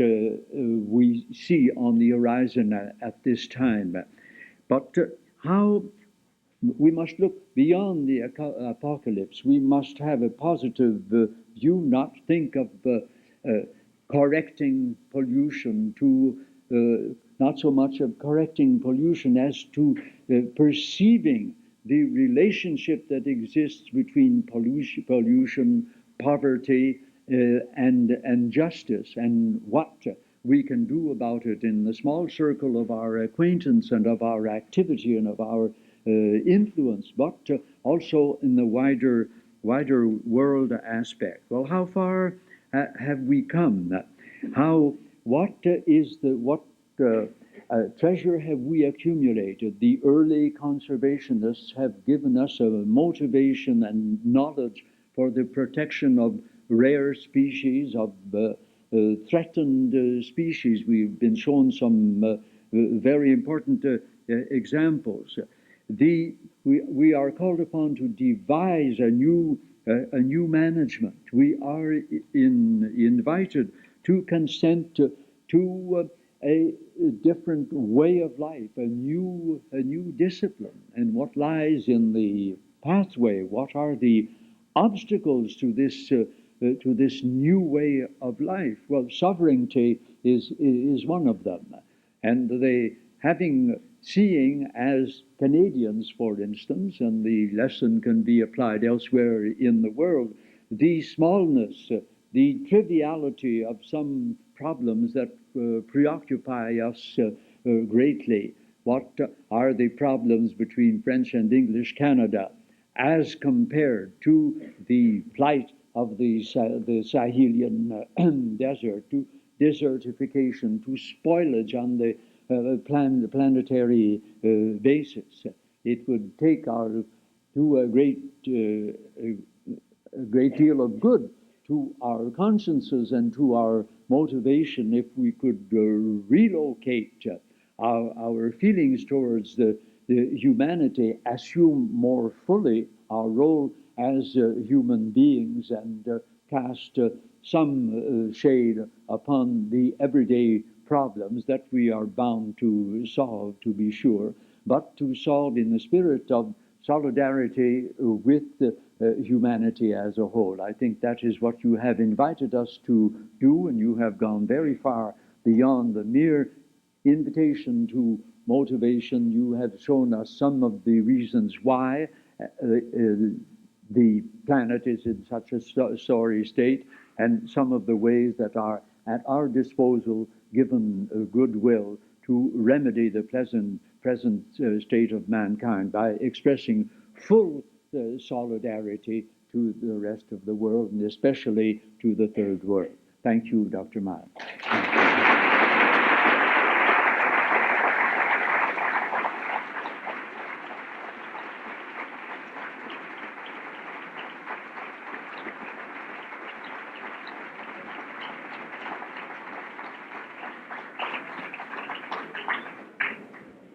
we see on the horizon at this time. But how we must look beyond the apocalypse. We must have a positive view, not think of correcting pollution, not so much of correcting pollution as to perceiving the relationship that exists between pollution, poverty, and justice, and what we can do about it in the small circle of our acquaintance and of our activity and of our influence, but also in the wider world aspect. Well, how far have we come? What treasure have we accumulated? The early conservationists have given us a motivation and knowledge for the protection of rare species, of threatened species. We've been shown some very important examples. We are called upon to devise a new a new management. We are invited to consent to a different way of life, a new discipline, and what lies in the pathway. What are the obstacles to this new way of life? Well, sovereignty is one of them, and seeing as Canadians, for instance, and the lesson can be applied elsewhere in the world, the smallness, the triviality of some problems that preoccupy us greatly. What are the problems between French and English Canada as compared to the plight of the Sahelian desert, to desertification, to spoilage on the planetary basis? It would take do a great deal of good to our consciences and to our motivation if we could relocate our feelings towards the humanity, assume more fully our role as human beings, and cast some shade upon the everyday problems that we are bound to solve, to be sure, but to solve in the spirit of solidarity with humanity as a whole. I think that is what you have invited us to do, and you have gone very far beyond the mere invitation to motivation. You have shown us some of the reasons why the planet is in such a sorry state, and some of the ways that are at our disposal, given goodwill, to remedy the present state of mankind by expressing full solidarity to the rest of the world, and especially to the third world. Thank you, Dr. Meyers.